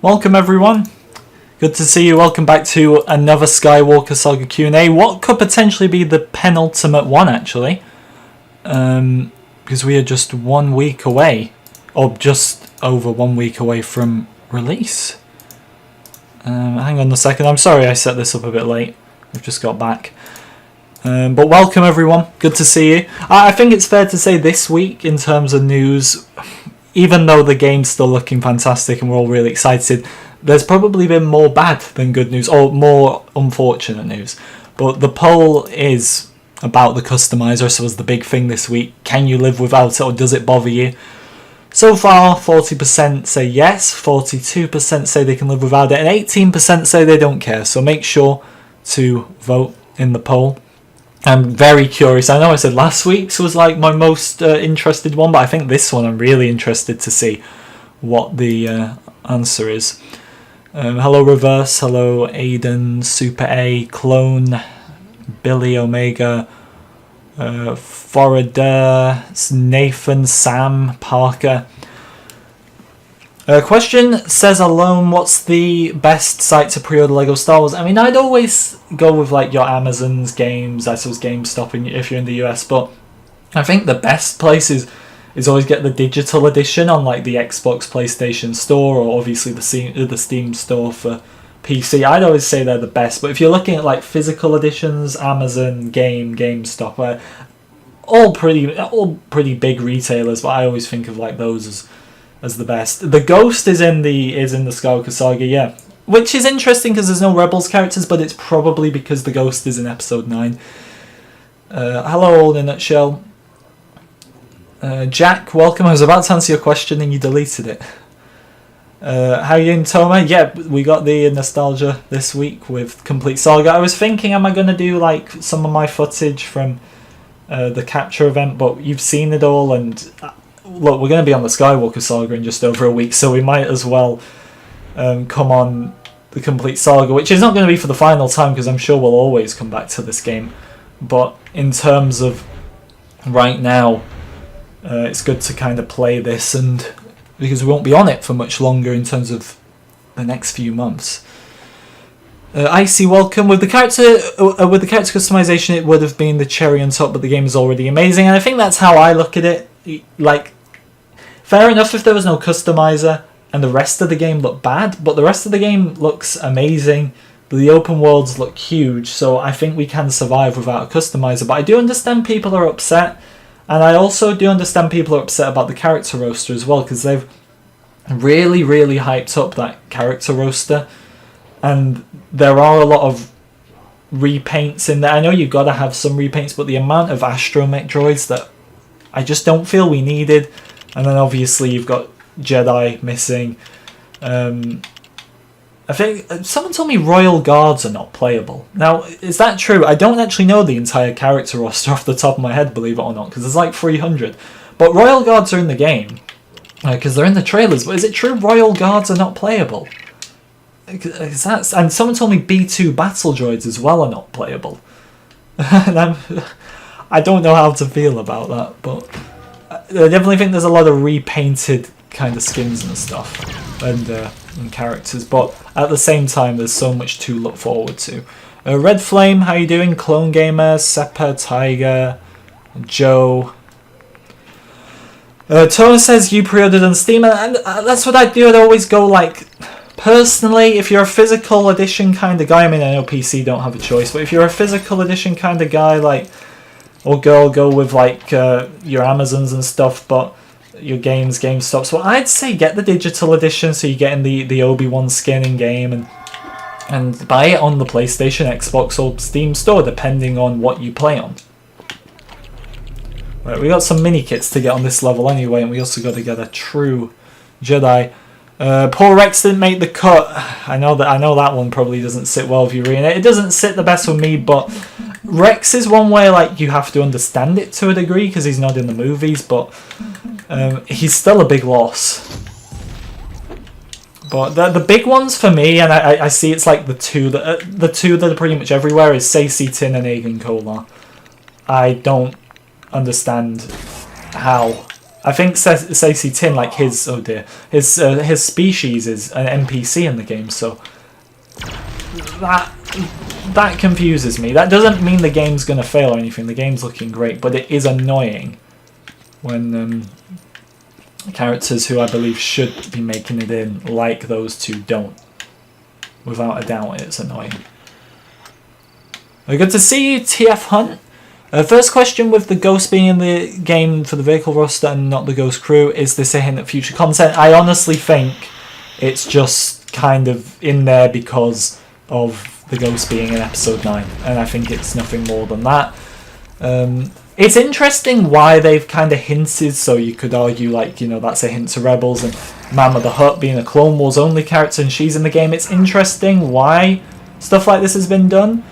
Welcome everyone. Good to see you. Welcome back to another Skywalker Saga Q&A. What could potentially be the penultimate one actually. Because we are just 1 week away. Or just over 1 week away from release. Hang on a second. I'm sorry I set this up a bit late. I've just got back. But welcome everyone. Good to see you. I think it's fair to say this week in terms of news, even though the game's still looking fantastic and we're all really excited, there's probably been more bad than good news, or more unfortunate news. But the poll is about the customizer, so it's the big thing this week. Can you live without it, or does it bother you? So far, 40% say yes, 42% say they can live without it, and 18% say they don't care. So make sure to vote in the poll. I'm very curious. I know I said last week's was like my most interested one, but I think this one I'm really interested to see what the answer is. Hello Reverse, hello Aiden, Super A, Clone, Billy Omega, Forader, Nathan, Sam, Parker. Question says alone, what's the best site to pre-order Lego Star Wars? I mean, I'd always go with like your Amazon's games, I suppose GameStop if you're in the US, but I think the best place is always get the digital edition on like the Xbox, PlayStation store, or obviously the Steam store for PC. I'd always say they're the best, but if you're looking at like physical editions, Amazon, GameStop, all pretty big retailers, but I always think of like those as the best. The Ghost is in the Skywalker Saga, yeah, which is interesting because there's no Rebels characters, but it's probably because the Ghost is in Episode 9. Hello, all in a nutshell. Jack, welcome. I was about to answer your question and you deleted it. How you doing, Toma? Yeah, we got the nostalgia this week with Complete Saga. I was thinking, am I going to do like some of my footage from the capture event, but you've seen it all, and look, we're going to be on the Skywalker Saga in just over a week, so we might as well come on the Complete Saga, which is not going to be for the final time because I'm sure we'll always come back to this game. But in terms of right now, it's good to kind of play this, and because we won't be on it for much longer in terms of the next few months. Icy, welcome. With the character customization, it would have been the cherry on top, but the game is already amazing, and I think that's how I look at it. Like, fair enough if there was no customizer and the rest of the game looked bad, but the rest of the game looks amazing. The open worlds look huge, so I think we can survive without a customizer. But I do understand people are upset, and I also do understand people are upset about the character roster as well, because they've really, really hyped up that character roster, and there are a lot of repaints in there. I know you've got to have some repaints, but the amount of astromech droids that I just don't feel we needed. And then obviously you've got Jedi missing. I think someone told me Royal Guards are not playable. Now, is that true? I don't actually know the entire character roster off the top of my head, believe it or not, because there's like 300. But Royal Guards are in the game, because they're in the trailers. But is it true Royal Guards are not playable? And someone told me B2 battle droids as well are not playable. And I don't know how to feel about that, but I definitely think there's a lot of repainted kind of skins and stuff, and characters, but at the same time there's so much to look forward to. Red Flame, how you doing? Clone Gamer, Seppa, Tiger, Joe. Tona says you pre-ordered on Steam, and that's what I do. I'd always go like, personally, if you're a physical edition kind of guy, I mean, I know PC don't have a choice, but if you're a physical edition kind of guy, like, or girl, go with like your Amazons and stuff, but your GameStops. Well, I'd say get the digital edition, so you get in the Obi-Wan skin in game, and buy it on the PlayStation, Xbox, or Steam store, depending on what you play on. Right, we got some mini kits to get on this level anyway, and we also got to get a true Jedi. Poor Rex didn't make the cut. I know that one probably doesn't sit well with you, Rena. It doesn't sit the best with me, but Rex is one way like you have to understand it to a degree because he's not in the movies, but he's still a big loss. But the big ones for me, and I see it's like the two that are pretty much everywhere, is Sacy Tin and Aegon Kolar. I don't understand how I think Stacey Tin, like his his species is an NPC in the game, so that confuses me. That doesn't mean the game's gonna fail or anything. The game's looking great, but it is annoying when characters who I believe should be making it in, like those two, don't. Without a doubt, it's annoying. Good to see you, TF Hunt. First question, with the ghost being in the game for the vehicle roster and not the ghost crew, is this a hint at future content? I honestly think it's just kind of in there because of the ghost being in episode 9, and I think it's nothing more than that. It's interesting why they've kind of hinted, so you could argue, like, you know, that's a hint to Rebels, and Mama the Hutt being a Clone Wars only character and she's in the game. It's interesting why stuff like this has been done.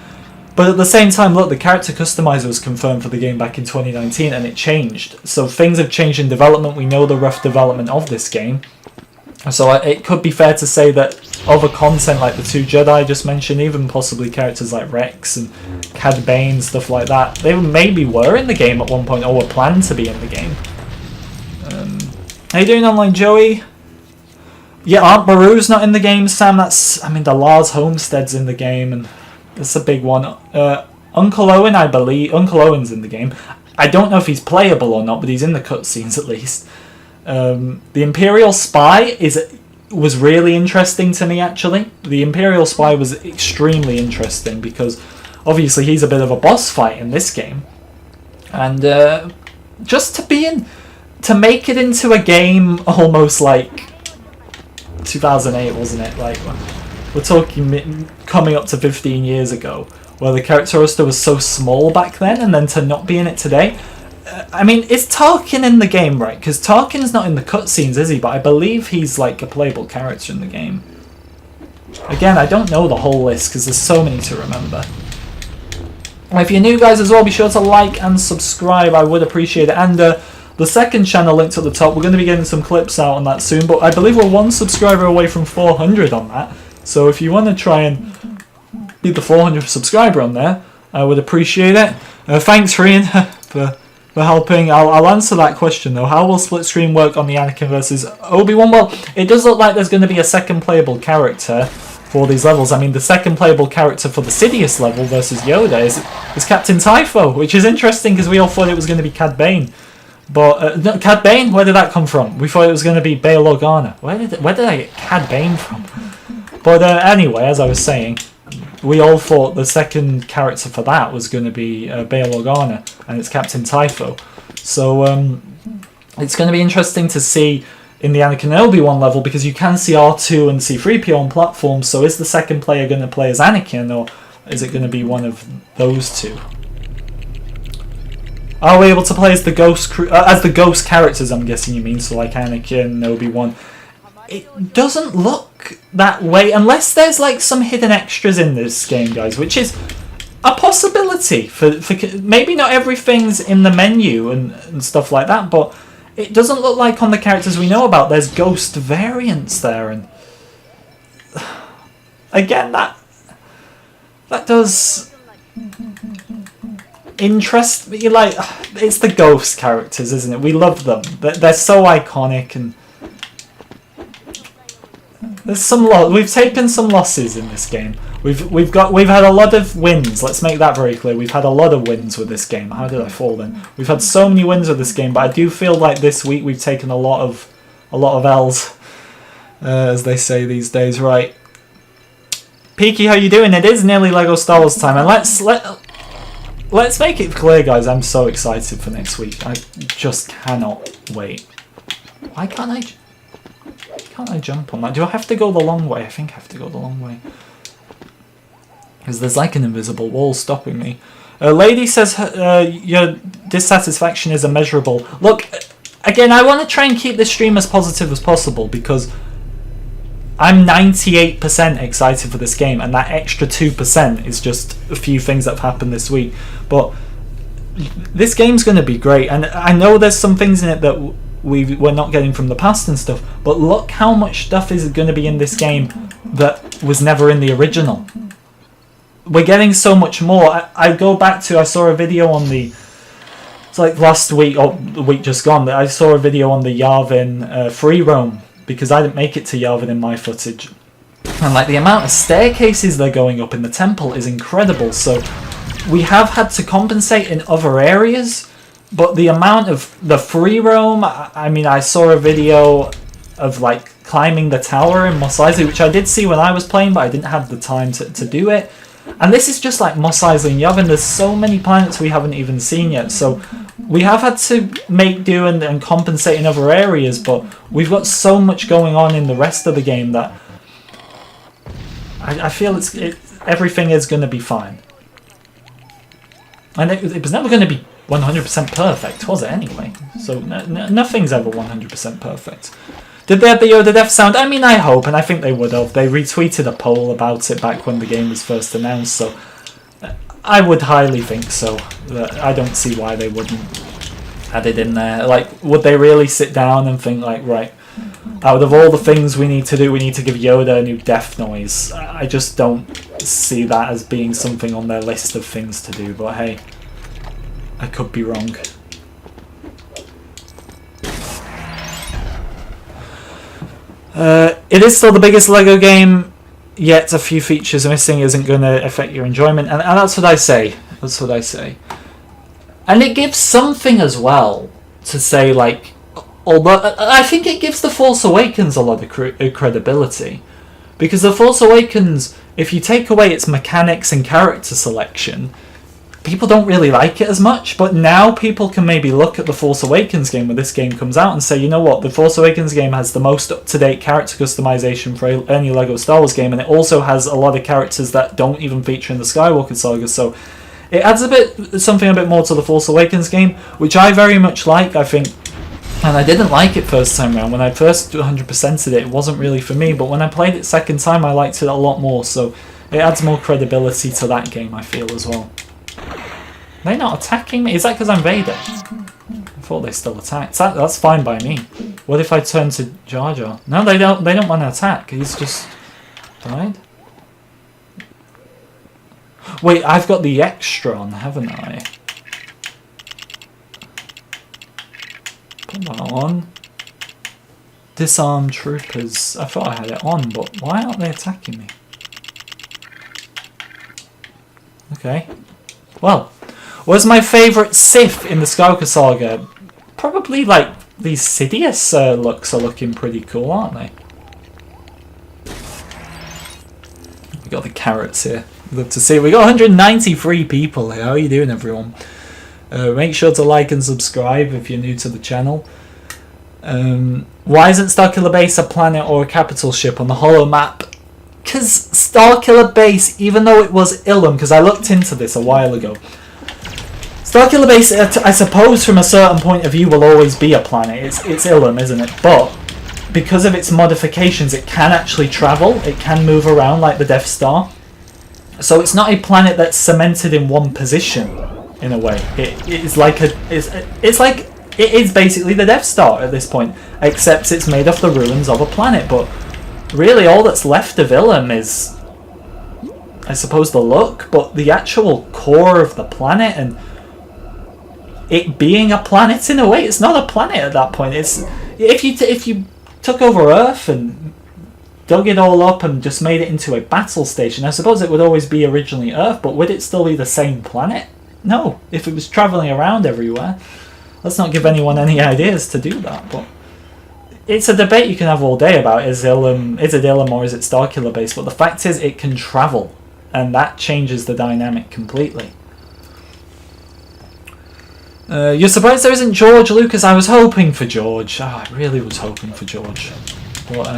But at the same time, look, the character customizer was confirmed for the game back in 2019 and it changed. So things have changed in development. We know the rough development of this game. So it could be fair to say that other content like the 2 Jedi I just mentioned, even possibly characters like Rex and Cad Bane, stuff like that, they maybe were in the game at one point or were planned to be in the game. How you doing online, Joey? Yeah, Aunt Beru's not in the game, Sam. I mean, the Lars Homestead's in the game, and it's a big one. Uncle Owen, I believe. Uncle Owen's in the game. I don't know if he's playable or not, but he's in the cutscenes at least. The Imperial Spy was really interesting to me, actually. The Imperial Spy was extremely interesting because obviously he's a bit of a boss fight in this game. And just to make it into a game almost like 2008, wasn't it? Like, we're talking coming up to 15 years ago, where the character roster was so small back then, and then to not be in it today. I mean, is Tarkin in the game, right? Because Tarkin's not in the cutscenes, is he? But I believe he's like a playable character in the game. Again, I don't know the whole list because there's so many to remember. If you're new, guys, as well, be sure to like and subscribe. I would appreciate it. And the second channel linked at the top, we're going to be getting some clips out on that soon. But I believe we're 1 subscriber away from 400 on that. So if you want to try and be the 400th subscriber on there, I would appreciate it. Thanks, Rian, for helping. I'll answer that question though. How will split screen work on the Anakin versus Obi-Wan? Well, it does look like there's going to be a second playable character for these levels. I mean, the second playable character for the Sidious level versus Yoda is Captain Typho, which is interesting because we all thought it was going to be Cad Bane. But no, Cad Bane, where did that come from? We thought it was going to be Bail Organa. Where did I get Cad Bane from? But anyway, as I was saying, we all thought the second character for that was going to be Bail Organa, and it's Captain Typho. So it's going to be interesting to see in the Anakin and Obi-Wan level, because you can see R2 and C-3PO on platforms. So is the second player going to play as Anakin, or is it going to be one of those two? Are we able to play as the ghost as the ghost characters? I'm guessing you mean, so like Anakin and Obi-Wan. It doesn't look that way unless there's like some hidden extras in this game, guys, which is a possibility. For maybe not everything's in the menu and stuff like that, but it doesn't look like on the characters we know about there's ghost variants there, and again that does interest me. Like, it's the ghost characters, isn't it? We love them. They're so iconic, and there's we've taken some losses in this game. We've had a lot of wins. Let's make that very clear. We've had a lot of wins with this game. How did I fall then? We've had so many wins with this game, but I do feel like this week we've taken a lot of L's, as they say these days. Right, Peaky, how you doing? It is nearly Lego Star Wars time, and let's make it clear, guys. I'm so excited for next week. I just cannot wait. Why can't I jump on that? Do I have to go the long way? I think I have to go the long way. Because there's like an invisible wall stopping me. Lady says your dissatisfaction is immeasurable. Look, again, I want to try and keep this stream as positive as possible because I'm 98% excited for this game, and that extra 2% is just a few things that have happened this week. But this game's going to be great, and I know there's some things in it that we're not getting from the past and stuff, but look how much stuff is going to be in this game that was never in the original. We're getting so much more. I go back to, I saw a video on the So like last week, or the week just gone, I saw a video on the Yavin free roam, because I didn't make it to Yavin in my footage. And like the amount of staircases they're going up in the temple is incredible. So we have had to compensate in other areas, but the amount of the free roam, I mean, I saw a video of like climbing the tower in Mos Eisley, which I did see when I was playing, but I didn't have the time to do it. And this is just like Mos Eisley and Yavin. There's so many planets we haven't even seen yet. So we have had to make do and compensate in other areas, but we've got so much going on in the rest of the game that I feel everything is going to be fine. And it was never going to be 100% perfect, was it anyway? So nothing's ever 100% perfect. Did they have the Yoda Death sound? I mean, I hope, and I think they would have. They retweeted a poll about it back when the game was first announced, so I would highly think so. I don't see why they wouldn't add it in there. Like, would they really sit down and think, like, right, out of all the things we need to do, we need to give Yoda a new death noise? I just don't see that as being something on their list of things to do, but hey, I could be wrong. It is still the biggest LEGO game, yet a few features missing isn't going to affect your enjoyment, and that's what I say. That's what I say. And it gives something as well to say, like, although I think it gives The Force Awakens a lot of credibility, because The Force Awakens, if you take away its mechanics and character selection, people don't really like it as much, but now people can maybe look at the Force Awakens game when this game comes out and say, you know what, the Force Awakens game has the most up-to-date character customization for any LEGO Star Wars game, and it also has a lot of characters that don't even feature in the Skywalker Saga, so it adds something a bit more to the Force Awakens game, which I very much like, I think. And I didn't like it first time around. When I first 100%ed it, it wasn't really for me, but when I played it second time, I liked it a lot more, so it adds more credibility to that game, I feel, as well. Are they not attacking me? Is that because I'm Vader? I thought they still attacked. That's fine by me. What if I turn to Jar Jar? No, they don't want to attack. He's just died. Wait, I've got the extra on, haven't I? Put that on. Disarm troopers. I thought I had it on, but why aren't they attacking me? Okay. Well, was my favourite Sith in the Skywalker Saga? Probably, like, these Sidious looks are looking pretty cool, aren't they? We got the carrots here. Love to see. We got 193 people here. How are you doing, everyone? Make sure to like and subscribe if you're new to the channel. Why isn't Starkiller Base a planet or a capital ship on the holo map? Because Starkiller Base, even though it was Ilum, because I looked into this a while ago, Starkiller Base, I suppose from a certain point of view, will always be a planet. It's Ilum, isn't it? But because of its modifications, it can actually travel. It can move around like the Death Star. So it's not a planet that's cemented in one position, in a way. It is basically the Death Star at this point, except it's made off the ruins of a planet. But really, all that's left of Ilum is, I suppose, the look, but the actual core of the planet and it being a planet in a way, it's not a planet at that point. It's if you took over Earth and dug it all up and just made it into a battle station, I suppose it would always be originally Earth, but would it still be the same planet? No, if it was travelling around everywhere. Let's not give anyone any ideas to do that, but it's a debate you can have all day about, is it Ilum or is it Starkiller Base, but the fact is it can travel, and that changes the dynamic completely. You're surprised there isn't George Lucas? I was hoping for George. I really was hoping for George. But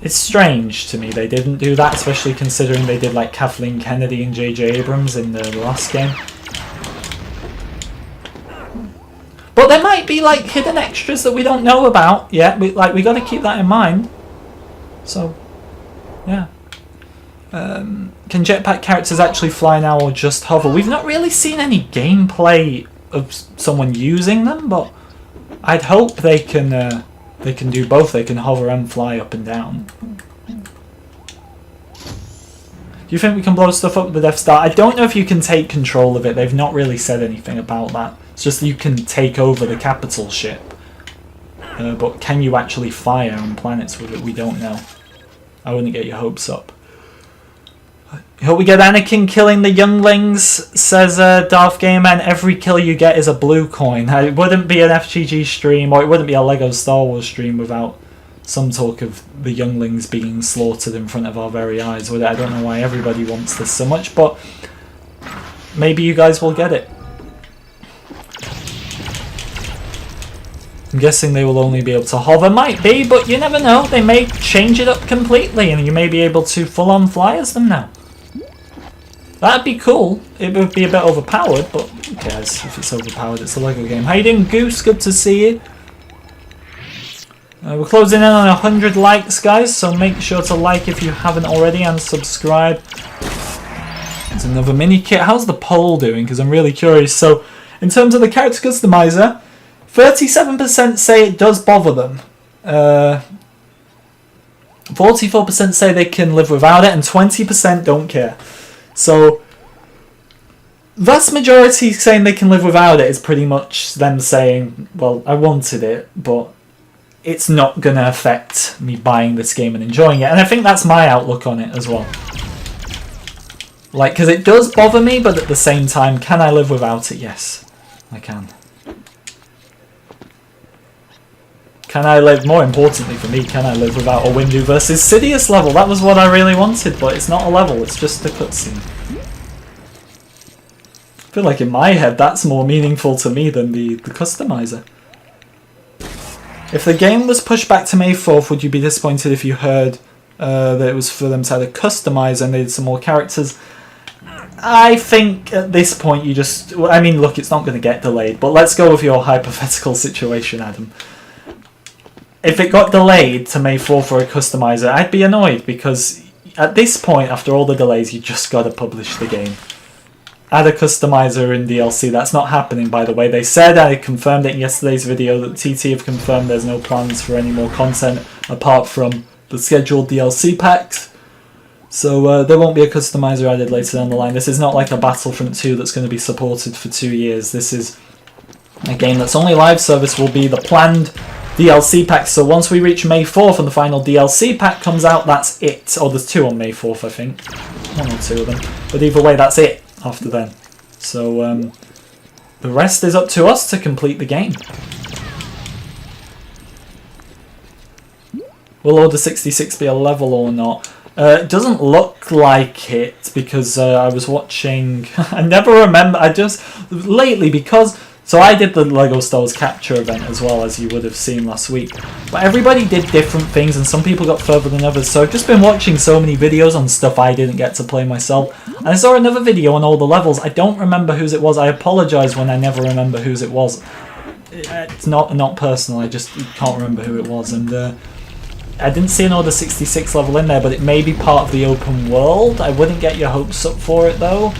it's strange to me they didn't do that, especially considering they did like Kathleen Kennedy and J.J. Abrams in the last game. But there might be like hidden extras that we don't know about yet. We got to keep that in mind. So, yeah. Can jetpack characters actually fly now or just hover? We've not really seen any gameplay of someone using them, but I'd hope they can do both. They can hover and fly up and down. you think we can blow stuff up with the Death Star? I don't know if you can take control of it. They've not really said anything about that. It's just that you can take over the capital ship. But can you actually fire on planets with it? We don't know. I wouldn't get your hopes up. Hope we get Anakin killing the younglings, says Darth Gamer, and every kill you get is a blue coin. It wouldn't be an FGG stream, or it wouldn't be a LEGO Star Wars stream without some talk of the younglings being slaughtered in front of our very eyes. With it, I don't know why everybody wants this so much, but maybe you guys will get it. I'm guessing they will only be able to hover. Might be, but you never know. They may change it up completely, and you may be able to full-on fly as them now. That'd be cool. It would be a bit overpowered, but who cares if it's overpowered? It's a LEGO game. How you doing, Goose? Good to see you. We're closing in on 100 likes, guys, so make sure to like if you haven't already and subscribe. There's another mini kit. How's the poll doing? Because I'm really curious. So, in terms of the character customizer, 37% say it does bother them. 44% say they can live without it, and 20% don't care. So, vast majority saying they can live without it is pretty much them saying, well, I wanted it, but it's not going to affect me buying this game and enjoying it. And I think that's my outlook on it as well. Like, because it does bother me, but at the same time, can I live without it? Yes, I can. Can I live, more importantly for me, can I live without a Windu versus Sidious level? That was what I really wanted, but it's not a level, it's just a cutscene. I feel like in my head that's more meaningful to me than the customizer. If the game was pushed back to May 4th, would you be disappointed if you heard that it was for them to have a customizer and they did some more characters? I think at this point you just... I mean, look, it's not going to get delayed, but let's go with your hypothetical situation, Adam. If it got delayed to May 4th for a customizer, I'd be annoyed, because at this point, after all the delays, you just got to publish the game. Add a customizer in DLC. That's not happening, by the way. They said, I confirmed it in yesterday's video, that TT have confirmed there's no plans for any more content apart from the scheduled DLC packs. So there won't be a customizer added later down the line. This is not like a Battlefront 2 that's going to be supported for 2 years. This is a game that's only live service will be the planned DLC pack. So once we reach May 4th and the final DLC pack comes out, that's it. Or there's 2 on May 4th, I think. 1 or 2 of them. But either way, that's it after then. So the rest is up to us to complete the game. Will Order 66 be a level or not? It doesn't look like it, because I was watching... I never remember... lately, because... So I did the LEGO Star Wars Capture event as well, as you would have seen last week. But everybody did different things, and some people got further than others. So I've just been watching so many videos on stuff I didn't get to play myself. And I saw another video on all the levels. I don't remember whose it was. I apologise when I never remember whose it was. It's not personal, I just can't remember who it was. And I didn't see an Order 66 level in there, but it may be part of the open world. I wouldn't get your hopes up for it, though.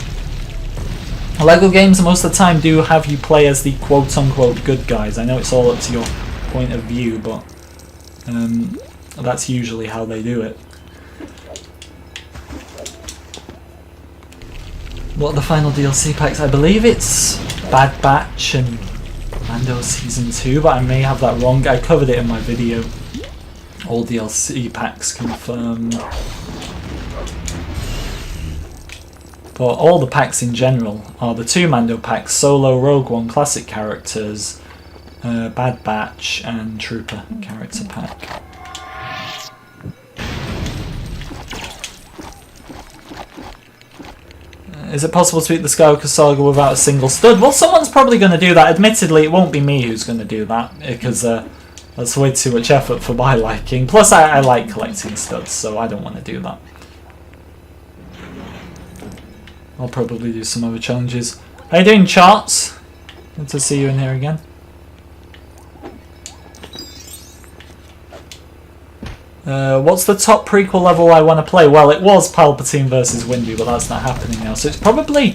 LEGO games most of the time do have you play as the quote-unquote good guys. I know it's all up to your point of view, but that's usually how they do it. What are the final DLC packs? I believe it's Bad Batch and Mando Season 2, but I may have that wrong. I covered it in my video. All DLC packs confirmed. But all the packs in general are the 2 Mando packs, Solo, Rogue One, Classic Characters, Bad Batch, and Trooper Character Pack. Is it possible to beat the Skywalker Saga without a single stud? Well, someone's probably going to do that. Admittedly, it won't be me who's going to do that, because that's way too much effort for my liking. Plus, I like collecting studs, so I don't want to do that. I'll probably do some other challenges. How you doing, Charts? Good to see you in here again. What's the top prequel level I want to play? Well, it was Palpatine versus Windu, but that's not happening now. So it's probably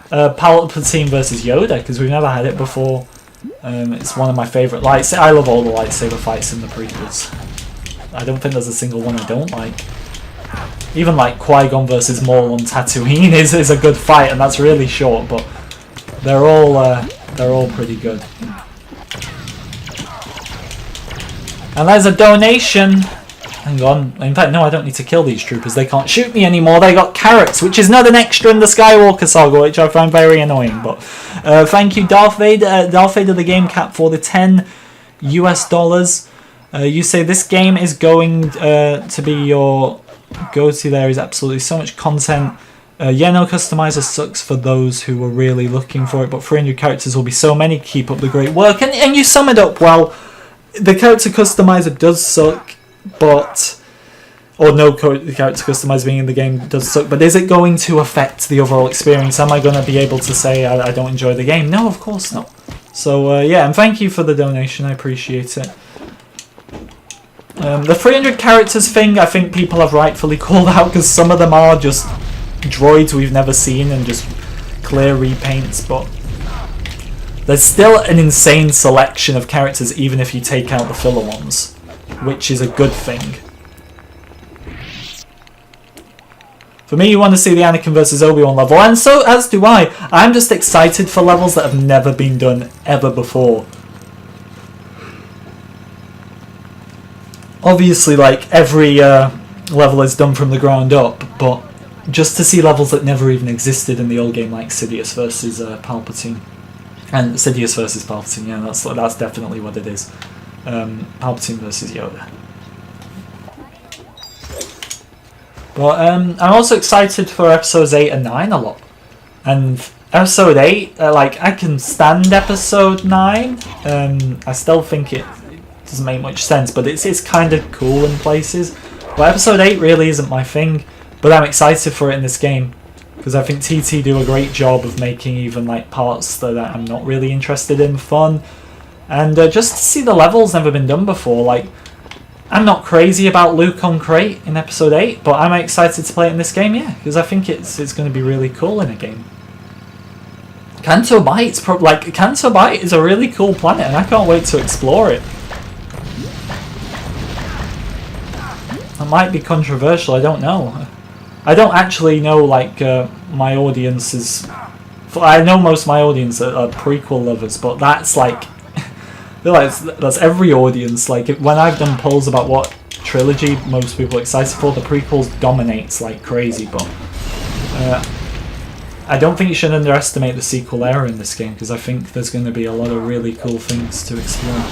Palpatine versus Yoda, because we've never had it before. It's one of my favourite lightsabers. I love all the lightsaber fights in the prequels. I don't think there's a single one I don't like. Even like Qui-Gon versus Maul on Tatooine is a good fight, and that's really short, but they're all pretty good. And there's a donation. Hang on. In fact, no, I don't need to kill these troopers. They can't shoot me anymore. They got carrots, which is not an extra in the Skywalker Saga, which I find very annoying. But thank you, Darth Vader the Game Cat, for the $10 US. You say this game is going to be your go-to. There is absolutely so much content. Yeah, no, customizer sucks for those who were really looking for it, but 300 characters will be so many. Keep up the great work. And you sum it up well. The character customizer does suck, but... Or no character customizer being in the game does suck, but is it going to affect the overall experience? Am I going to be able to say I don't enjoy the game? No, of course not. So, yeah, and thank you for the donation. I appreciate it. The 300 characters thing, I think people have rightfully called out, because some of them are just droids we've never seen and just clear repaints, but there's still an insane selection of characters even if you take out the filler ones, which is a good thing. For me, you want to see the Anakin versus Obi-Wan level, and so as do I. I'm just excited for levels that have never been done ever before. Obviously, like, every level is done from the ground up, but just to see levels that never even existed in the old game, like Sidious versus Palpatine. And Sidious versus Palpatine, yeah, that's definitely what it is. Palpatine versus Yoda. But I'm also excited for episodes 8 and 9 a lot. And episode 8, like, I can stand episode 9. I still think it doesn't make much sense, but it's kind of cool in places. But episode 8 really isn't my thing, but I'm excited for it in this game, because I think TT do a great job of making even like parts that I'm not really interested in fun. And just to see the levels never been done before, like, I'm not crazy about Luke on Crate in episode 8, but I'm excited to play it in this game, yeah, because I think it's going to be really cool in a game. Canto Bight is a really cool planet, and I can't wait to explore it. It might be controversial, I don't know. I don't actually know, like, my audience is... I know most of my audience are prequel lovers, but that's, like... I feel like that's every audience. Like, when I've done polls about what trilogy most people are excited for, the prequels dominates like crazy, but... I don't think you should underestimate the sequel era in this game, because I think there's going to be a lot of really cool things to explore.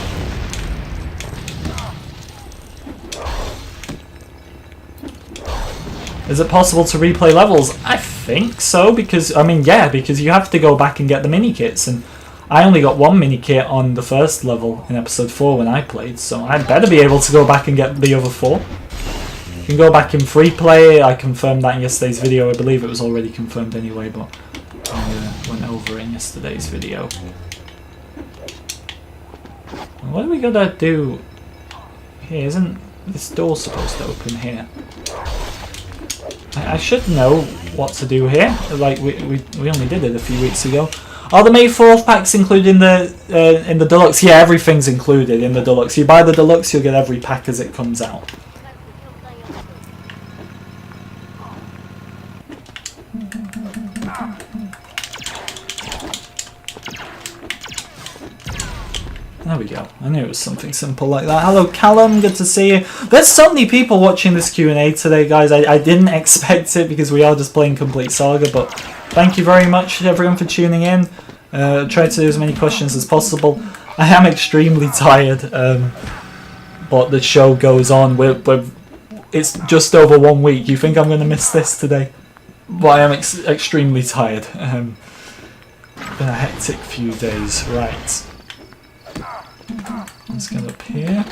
Is it possible to replay levels? I think so, because, I mean, yeah, because you have to go back and get the mini-kits, and I only got one mini-kit on the first level in episode 4 when I played, so I'd better be able to go back and get the other 4. You can go back in free play. I confirmed that in yesterday's video. I believe it was already confirmed anyway, but I went over it in yesterday's video. What are we gonna do here? Isn't this door supposed to open here? I should know what to do here. Like we only did it a few weeks ago. Are the May 4th packs included in the deluxe? Yeah, everything's included in the deluxe. You buy the deluxe, you'll get every pack as it comes out. There we go. I knew it was something simple like that. Hello, Callum. Good to see you. There's so many people watching this Q&A today, guys. I didn't expect it because we are just playing Complete Saga, but thank you very much, everyone, for tuning in. Try to do as many questions as possible. I am extremely tired, but the show goes on. It's just over 1 week. You think I'm going to miss this today? But I am extremely tired. Been a hectic few days. Right. Let's get up here.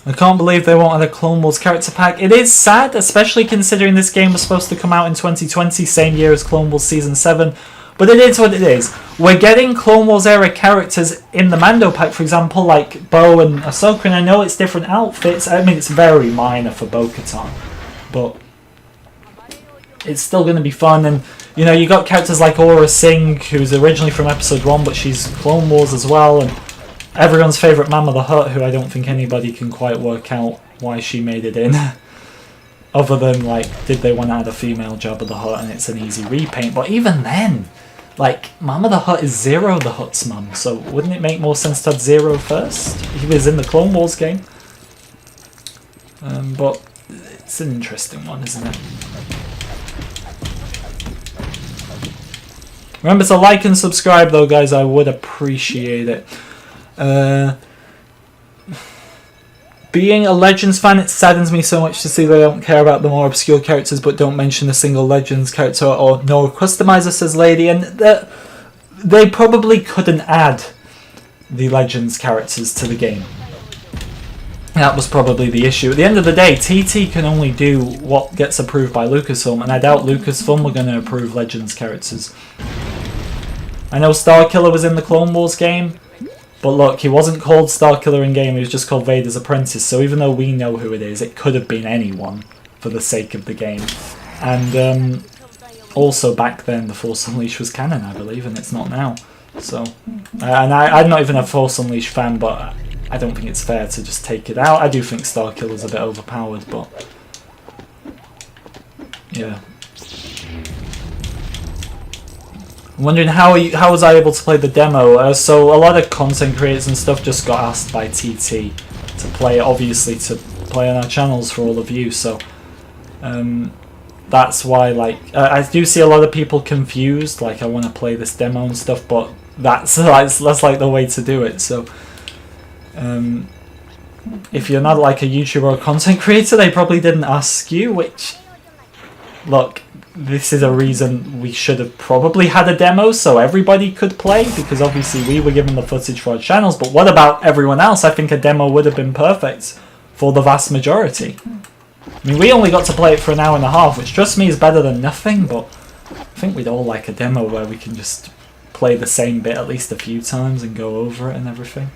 I can't believe they won't have a Clone Wars character pack. It is sad, especially considering this game was supposed to come out in 2020, same year as Clone Wars Season 7. But it is what it is. We're getting Clone Wars era characters in the Mando pack, for example, like Bo and Ahsoka, and I know it's different outfits. I mean, it's very minor for Bo-Katan, but it's still going to be fun. And you know, you got characters like Aura Singh, who's originally from Episode 1, but she's Clone Wars as well. And everyone's favourite Mama the Hutt, who I don't think anybody can quite work out why she made it in. Other than, like, did they want to add a female Jabba the Hutt and it's an easy repaint. But even then, like, Mama the Hutt is Zero the Hutt's mum, so wouldn't it make more sense to have Zero first? He was in the Clone Wars game. But it's an interesting one, isn't it? Remember to like and subscribe though, guys, I would appreciate it. Being a Legends fan, it saddens me so much to see they don't care about the more obscure characters but don't mention a single Legends character or no customizer, says Lady, and they probably couldn't add the Legends characters to the game. That was probably the issue. At the end of the day, TT can only do what gets approved by Lucasfilm, and I doubt Lucasfilm were going to approve Legends characters. I know Starkiller was in the Clone Wars game, but look, he wasn't called Starkiller in game, he was just called Vader's apprentice, so even though we know who it is, it could have been anyone for the sake of the game. And also back then, The Force Unleashed was canon, I believe, and it's not now. So, and I'm not even a Force Unleashed fan, but I don't think it's fair to just take it out. I do think Starkiller's a bit overpowered, but yeah. I'm wondering how was I able to play the demo? So a lot of content creators and stuff just got asked by TT to play, obviously to play on our channels for all of you. So that's why, like, I do see a lot of people confused. Like, I want to play this demo and stuff, but that's like the way to do it. So if you're not like a YouTuber or content creator, they probably didn't ask you. Which, look, this is a reason we should have probably had a demo so everybody could play, because obviously we were given the footage for our channels, but what about everyone else? I think a demo would have been perfect for the vast majority. I mean, we only got to play it for an hour and a half, which trust me is better than nothing, but I think we'd all like a demo where we can just play the same bit at least a few times and go over it and everything.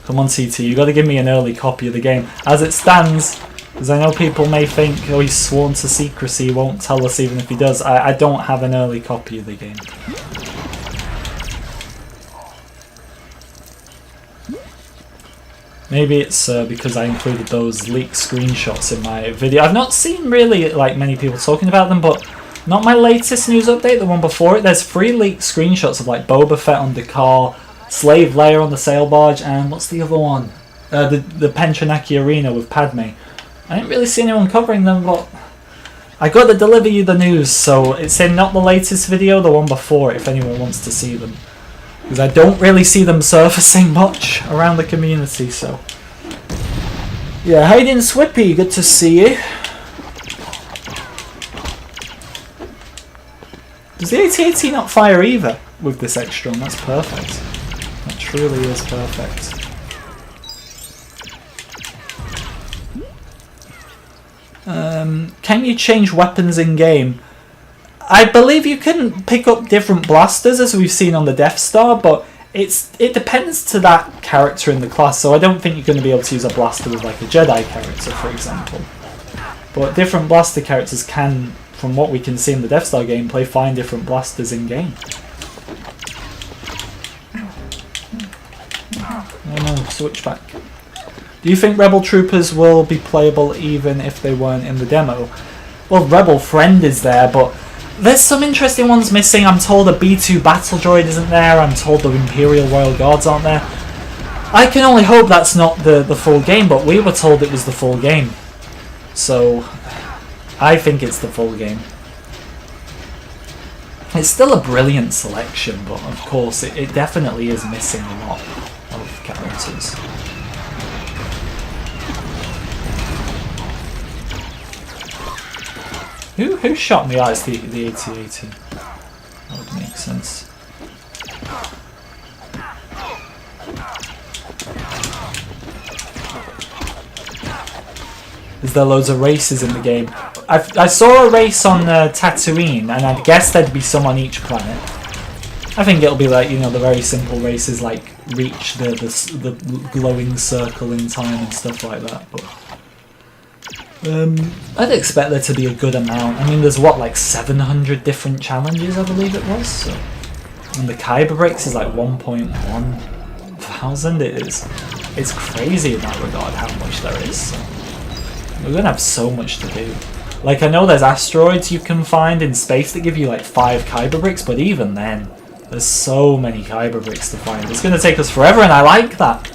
Come on, TT, you got to give me an early copy of the game. As it stands, because I know people may think, oh, he's sworn to secrecy, he won't tell us even if he does. I don't have an early copy of the game. Maybe it's because I included those leaked screenshots in my video. I've not seen really like many people talking about them, but not my latest news update, the one before it. There's 3 leaked screenshots of like Boba Fett on Dakar, Slave Leia on the sail barge, and what's the other one? The Penchanaki Arena with Padme. I didn't really see anyone covering them, but I got to deliver you the news, so it's in not the latest video, the one before, if anyone wants to see them. Because I don't really see them surfacing much around the community, so. Yeah, Hayden Swippy, good to see you. Does the AT-AT not fire either with this extra one? That's perfect. That truly is perfect. Can you change weapons in game? I believe you can pick up different blasters as we've seen on the Death Star, but it depends to that character in the class, so I don't think you're going to be able to use a blaster with like a Jedi character, for example. But different blaster characters can, from what we can see in the Death Star gameplay, find different blasters in game. Oh no, switchback. Do you think Rebel Troopers will be playable even if they weren't in the demo? Well, Rebel Friend is there, but there's some interesting ones missing. I'm told a B-2 battle droid isn't there. I'm told the Imperial Royal Guards aren't there. I can only hope that's not the full game, but we were told it was the full game. So, I think it's the full game. It's still a brilliant selection, but of course it definitely is missing a lot of characters. Who shot me? Oh, it's the AT-AT. That would make sense. Is there loads of races in the game? I saw a race on Tatooine, and I guess there'd be some on each planet. I think it'll be like, you know, the very simple races like reach the glowing circle in time and stuff like that. But I'd expect there to be a good amount. I mean, there's what, like 700 different challenges, I believe it was. So And the Kyber bricks is like 1.1 thousand. It's crazy in that regard how much there is. So we're gonna have so much to do. Like, I know there's asteroids you can find in space that give you like 5 Kyber bricks, but even then, there's so many Kyber bricks to find. It's gonna take us forever, and I like that.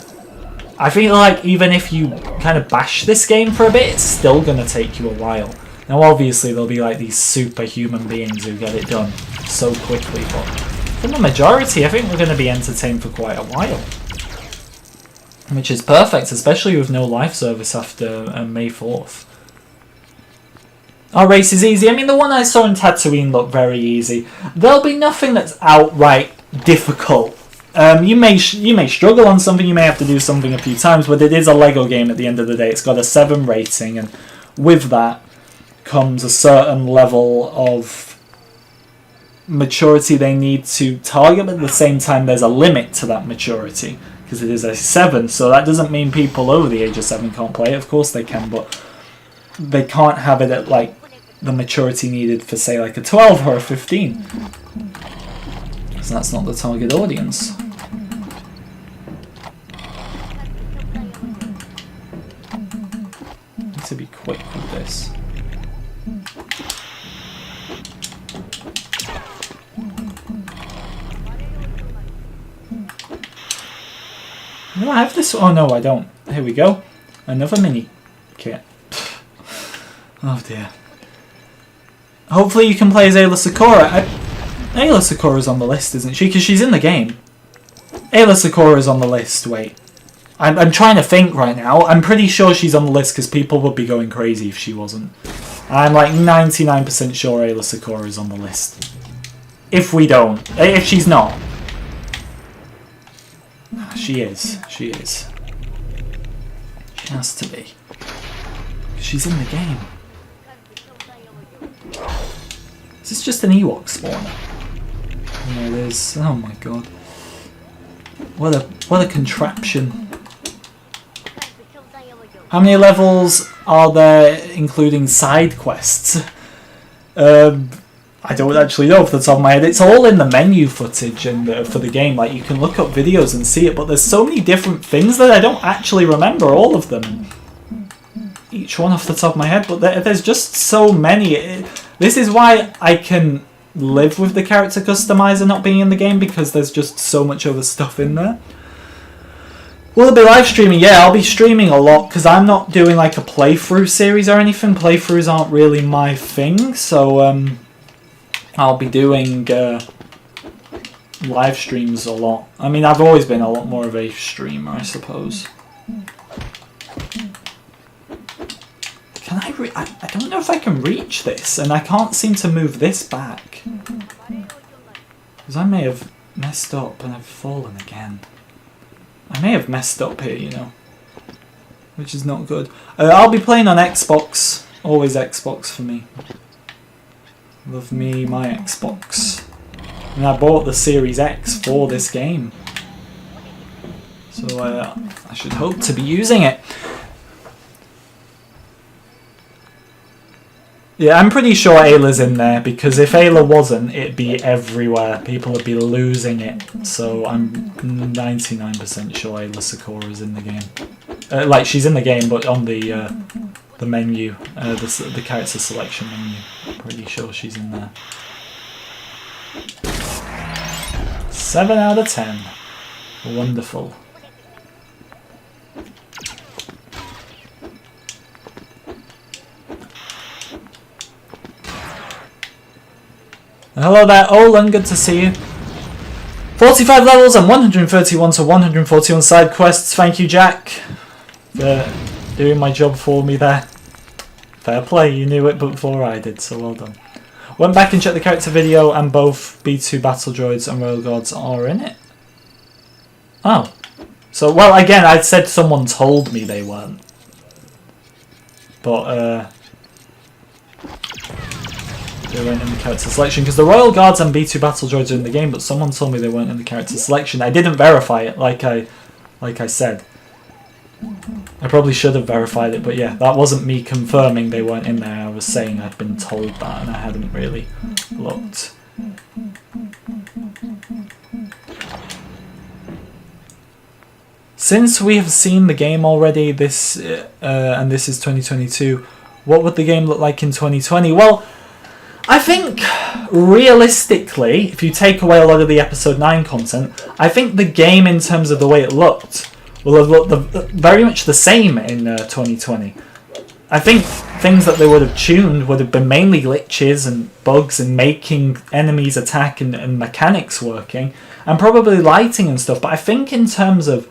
I feel like even if you kind of bash this game for a bit, it's still gonna take you a while. Now obviously there'll be like these superhuman beings who get it done so quickly, but for the majority I think we're gonna be entertained for quite a while. Which is perfect, especially with no live service after May 4th. Our race is easy. I mean, the one I saw in Tatooine looked very easy. There'll be nothing that's outright difficult. You may struggle on something, you may have to do something a few times, but it is a Lego game at the end of the day. It's got a 7 rating, and with that comes a certain level of maturity they need to target, but at the same time there's a limit to that maturity, because it is a 7, so that doesn't mean people over the age of 7 can't play it. Of course they can, but they can't have it at like the maturity needed for, say, like a 12 or a 15. Because that's not the target audience. Need to be quick with this. No, I have this. Oh no, I don't. Here we go. Another mini kit. Oh dear. Hopefully you can play as Ayla Secura. Ayla Secura's on the list, isn't she? Because she's in the game. Ayla Secura's on the list. Wait. I'm trying to think right now. I'm pretty sure she's on the list because people would be going crazy if she wasn't. I'm like 99% sure Ayla Secura is on the list. If we don't. If she's not. She is. She is. She has to be. She's in the game. Is this just an Ewok spawner? Yeah, it is. Oh my god. What a contraption. How many levels are there including side quests? I don't actually know off the top of my head. It's all in the menu footage and for the game. Like, you can look up videos and see it, but there's so many different things that I don't actually remember all of them. Each one off the top of my head, but there's just so many. This is why I can live with the character customizer not being in the game, because there's just so much other stuff in there. Will it be live streaming? Yeah, I'll be streaming a lot because I'm not doing like a playthrough series or anything. Playthroughs aren't really my thing, so I'll be doing live streams a lot. I mean, I've always been a lot more of a streamer, I suppose. Can I don't know if I can reach this, and I can't seem to move this back. Because I may have messed up and I've fallen again. I may have messed up here, you know. Which is not good. I'll be playing on Xbox. Always Xbox for me. Love me my Xbox. And I bought the Series X for this game. So I should hope to be using it. Yeah, I'm pretty sure Ayla's in there, because if Ayla wasn't, it'd be everywhere. People would be losing it. So I'm 99% sure Ayla Secura's in the game. Like, she's in the game, but on the menu, the character selection menu. I'm pretty sure she's in there. 7 out of 10. Wonderful. Hello there, Olan, good to see you. 45 levels and 131 to 141 side quests. Thank you, Jack, for doing my job for me there. Fair play, you knew it before I did, so well done. Went back and checked the character video, and both B2 Battle Droids and Royal Guards are in it. Oh. So, well, again, I'd said someone told me they weren't. But, they weren't in the character selection, because the Royal Guards and B2 Battle Droids are in the game, but someone told me they weren't in the character selection. I didn't verify it, like I said. I probably should have verified it, but yeah, that wasn't me confirming they weren't in there. I was saying I'd been told that, and I hadn't really looked. since we have seen the game already, this and this is 2022, what would the game look like in 2020? Well, I think realistically, if you take away a lot of the episode 9 content, I think the game in terms of the way it looked will have looked very much the same in 2020. I think things that they would have tuned would have been mainly glitches and bugs and making enemies attack and mechanics working, and probably lighting and stuff. But I think in terms of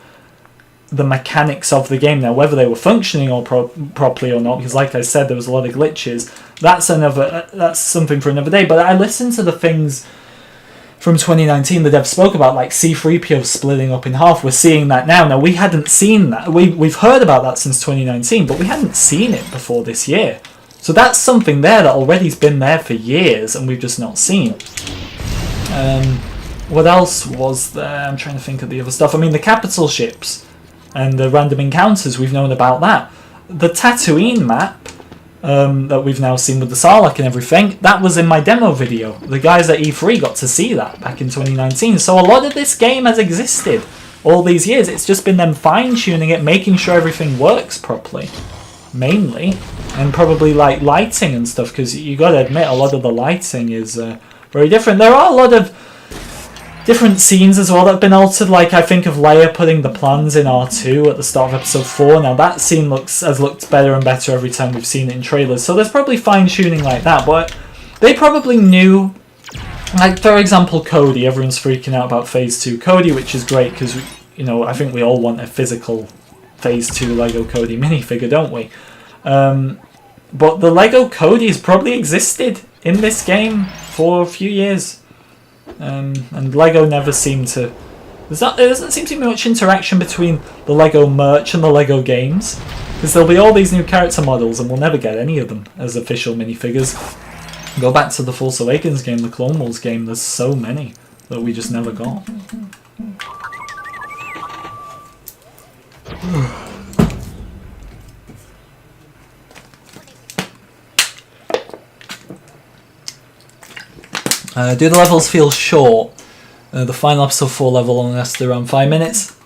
the mechanics of the game now, whether they were functioning or properly or not, because like I said, there was a lot of glitches, that's something for another day. But I listened to the things from 2019 the devs spoke about, like C-3PO splitting up in half. We're seeing that now. Now, we hadn't seen that. We've heard about that since 2019, but we hadn't seen it before this year. So that's something there that already's been there for years and we've just not seen. What else was there? I'm trying to think of the other stuff. I mean, the capital ships and the random encounters, we've known about that. The Tatooine map that we've now seen with the Sarlacc and everything, that was in my demo video. The guys at E3 got to see that back in 2019. So a lot of this game has existed all these years. It's just been them fine-tuning it, making sure everything works properly, mainly. And probably like lighting and stuff, because you got to admit a lot of the lighting is very different. There are a lot of different scenes as well that have been altered, like I think of Leia putting the plans in R2 at the start of episode 4. Now that scene has looked better and better every time we've seen it in trailers, so there's probably fine-tuning like that, but they probably knew, like for example Cody, everyone's freaking out about Phase 2 Cody, which is great because, you know, I think we all want a physical Phase 2 Lego Cody minifigure, don't we? But the Lego Cody's probably existed in this game for a few years. And Lego never seemed to... There doesn't seem to be much interaction between the Lego merch and the Lego games, because there'll be all these new character models and we'll never get any of them as official minifigures. Go back to the Force Awakens game, the Clone Wars game, there's so many that we just never got. Do the levels feel short? The final episode 4 level only lasted around 5 minutes.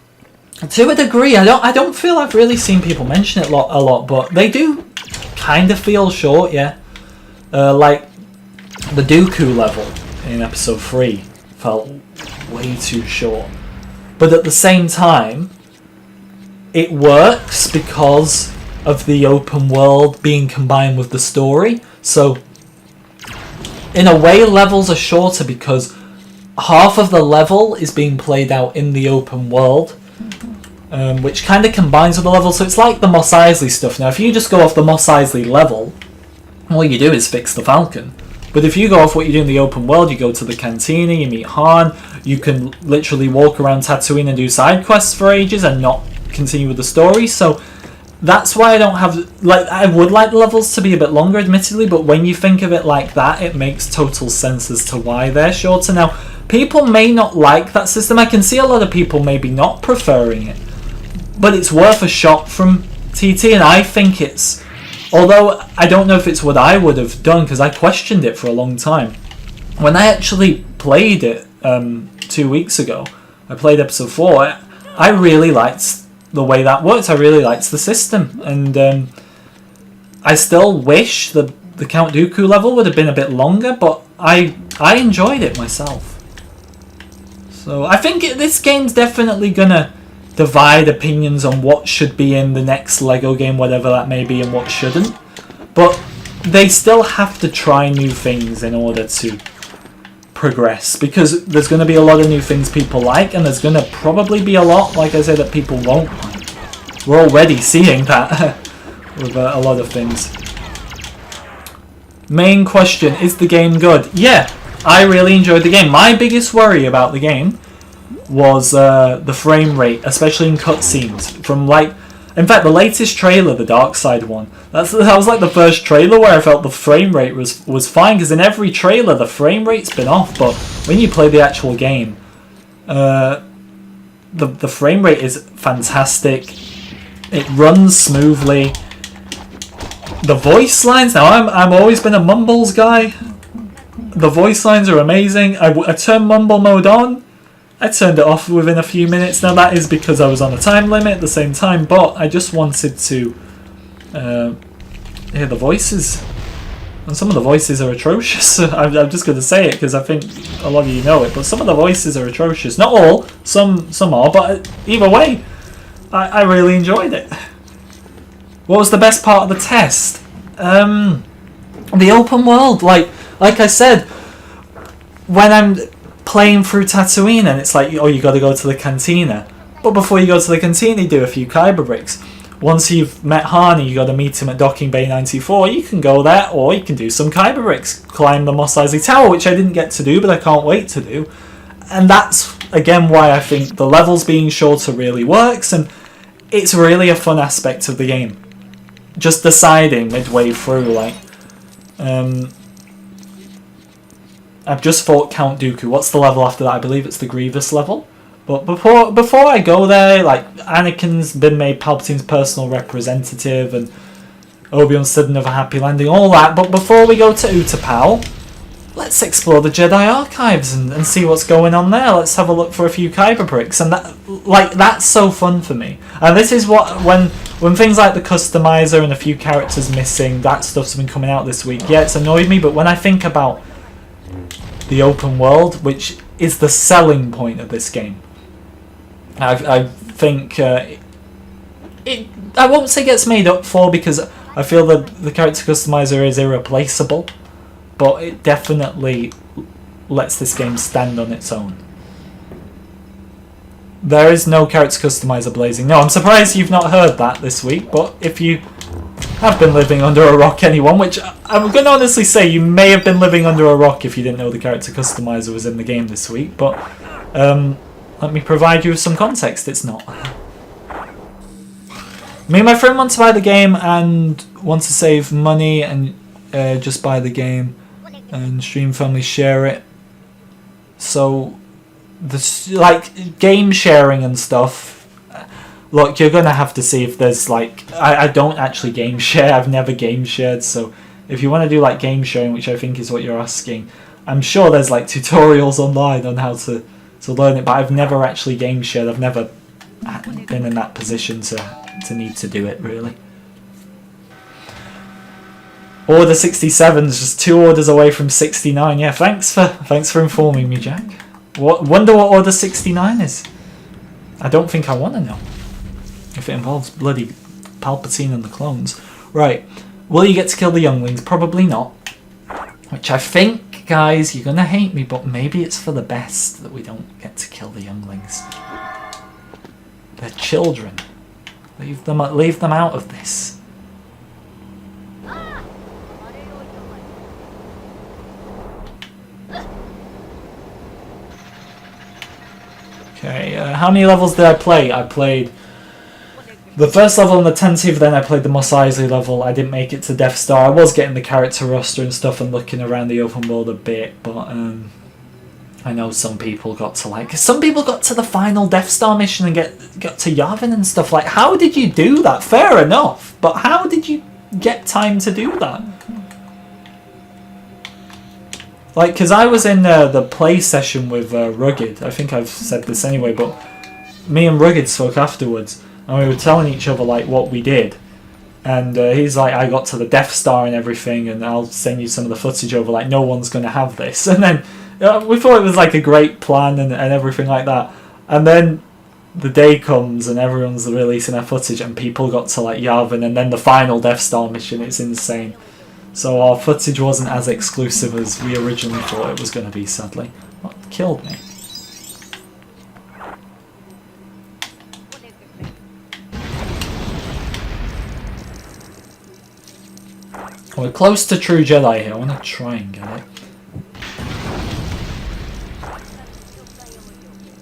To a degree, I don't feel I've really seen people mention it a lot, but they do kind of feel short, yeah. Like the Dooku level in episode 3 felt way too short. But at the same time, it works because of the open world being combined with the story. So in a way, levels are shorter because half of the level is being played out in the open world, which kind of combines with the level. So it's like the Mos Eisley stuff. Now, if you just go off the Mos Eisley level, all you do is fix the Falcon. But if you go off what you do in the open world, you go to the cantina, you meet Han, you can literally walk around Tatooine and do side quests for ages and not continue with the story. So that's why I don't have... like, I would like the levels to be a bit longer, admittedly, but when you think of it like that, it makes total sense as to why they're shorter. Now, people may not like that system. I can see a lot of people maybe not preferring it, but it's worth a shot from TT, and I think it's... although I don't know if it's what I would have done, because I questioned it for a long time. When I actually played it 2 weeks ago, I played episode 4, I really liked the way that works. I really liked the system, and I still wish the Count Dooku level would have been a bit longer, but I enjoyed it myself. So I think this game's definitely gonna divide opinions on what should be in the next Lego game, whatever that may be, and what shouldn't. But they still have to try new things in order to progress, because there's going to be a lot of new things people like, and there's going to probably be a lot, like I said, that people won't like. We're already seeing that with a lot of things. Main question, is the game good? Yeah, I really enjoyed the game. My biggest worry about the game was the frame rate, especially in cutscenes. From like, in fact, the latest trailer, the Dark Side one, that was like the first trailer where I felt the frame rate was fine, because in every trailer the frame rate's been off, but when you play the actual game, the frame rate is fantastic. It runs smoothly. The voice lines, now I've always been a Mumbles guy. The voice lines are amazing. I turn Mumble mode on, I turned it off within a few minutes. Now that is because I was on a time limit at the same time, but I just wanted to hear the voices. And some of the voices are atrocious. I'm just going to say it because I think a lot of you know it, but some of the voices are atrocious. Not all, some are, but either way, I really enjoyed it. What was the best part of the test? The open world. Like I said, when I'm playing through Tatooine and it's like, oh, you got to go to the cantina. But before you go to the cantina, you do a few kyber bricks. Once you've met Harney, you got to meet him at Docking Bay 94. You can go there, or you can do some kyber bricks. Climb the Mos Eisley Tower, which I didn't get to do, but I can't wait to do. And that's, again, why I think the levels being shorter really works, and it's really a fun aspect of the game. Just deciding midway through, like, I've just fought Count Dooku. What's the level after that? I believe it's the Grievous level. But before I go there, like, Anakin's been made Palpatine's personal representative, and Obi-Wan said of a happy landing, all that. But before we go to Utapau, let's explore the Jedi archives and see what's going on there. Let's have a look for a few kyber bricks, and that's so fun for me. And this is what when things like the customizer and a few characters missing, that stuff's been coming out this week. Yeah, it's annoyed me, but when I think about the open world, which is the selling point of this game, I think I won't say gets made up for, because I feel that the character customizer is irreplaceable, but it definitely lets this game stand on its own. There is no character customizer blazing. No, I'm surprised you've not heard that this week, but if you have been living under a rock, anyone, which I'm going to honestly say you may have been living under a rock if you didn't know the character customizer was in the game this week, but let me provide you with some context. It's not. Me and my friend want to buy the game and want to save money and just buy the game and stream family share it. So this, like, game sharing and stuff, look, you're gonna have to see if there's, like, I don't actually game share. I've never game shared, so if you want to do like game sharing, which I think is what you're asking, I'm sure there's like tutorials online on how to learn it, but I've never actually game shared. I've never been in that position to need to do it, really. Order 67 is just 2 orders away from 69. Yeah, thanks for informing me, Jack. Wonder what Order 69 is. I don't think I want to know. If it involves bloody Palpatine and the clones. Right. Will you get to kill the younglings? Probably not. Which I think, guys, you're going to hate me, but maybe it's for the best that we don't get to kill the younglings. They're children. Leave them out of this. Okay, how many levels did I play? I played the first level on the tentative, then I played the Mos Eisley level. I didn't make it to Death Star. I was getting the character roster and stuff and looking around the open world a bit, but I know some people got to the final Death Star mission and got to Yavin and stuff. Like, how did you do that? Fair enough, but how did you get time to do that? Like, because I was in the play session with Rugged. I think I've said this anyway, but me and Rugged spoke afterwards, and we were telling each other like what we did. And he's like, I got to the Death Star and everything, and I'll send you some of the footage over. Like, no one's going to have this. And then we thought it was like a great plan and everything like that. And then the day comes and everyone's releasing their footage, and people got to like Yavin and then the final Death Star mission. It's insane. So our footage wasn't as exclusive as we originally thought it was going to be, sadly. What killed me? We're close to True Jedi here. I want to try and get it.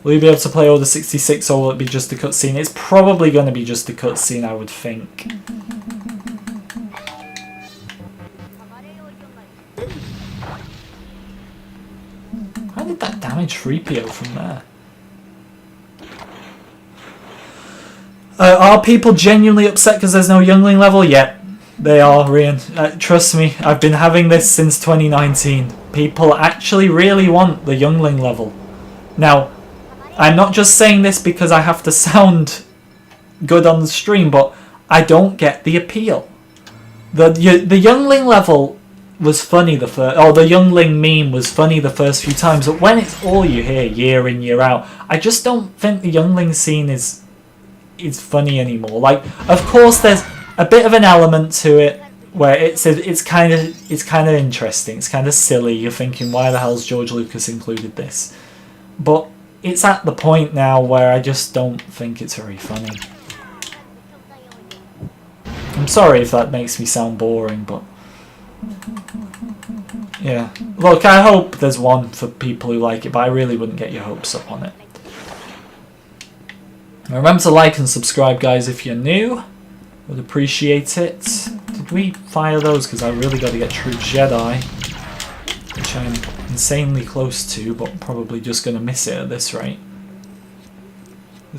Will you be able to play Order 66, or will it be just a cutscene? It's probably going to be just a cutscene, I would think. How did that damage 3PO from there? Are people genuinely upset because there's no youngling level? Yeah, they are, Rian. Trust me, I've been having this since 2019. People actually really want the youngling level. Now, I'm not just saying this because I have to sound good on the stream, but I don't get the appeal. The youngling level was funny the first, or the youngling meme was funny the first few times, but when it's all you hear year in year out, I just don't think the youngling scene is funny anymore. Like, of course there's a bit of an element to it where it's kind of interesting, it's kind of silly. You're thinking, why the hell's George Lucas included this? But it's at the point now where I just don't think it's very funny. I'm sorry if that makes me sound boring, but yeah. Look, I hope there's one for people who like it, but I really wouldn't get your hopes up on it. Now remember to like and subscribe, guys, if you're new. Would appreciate it. Did we fire those? Because I really got to get True Jedi, which I'm insanely close to, but probably just going to miss it at this rate.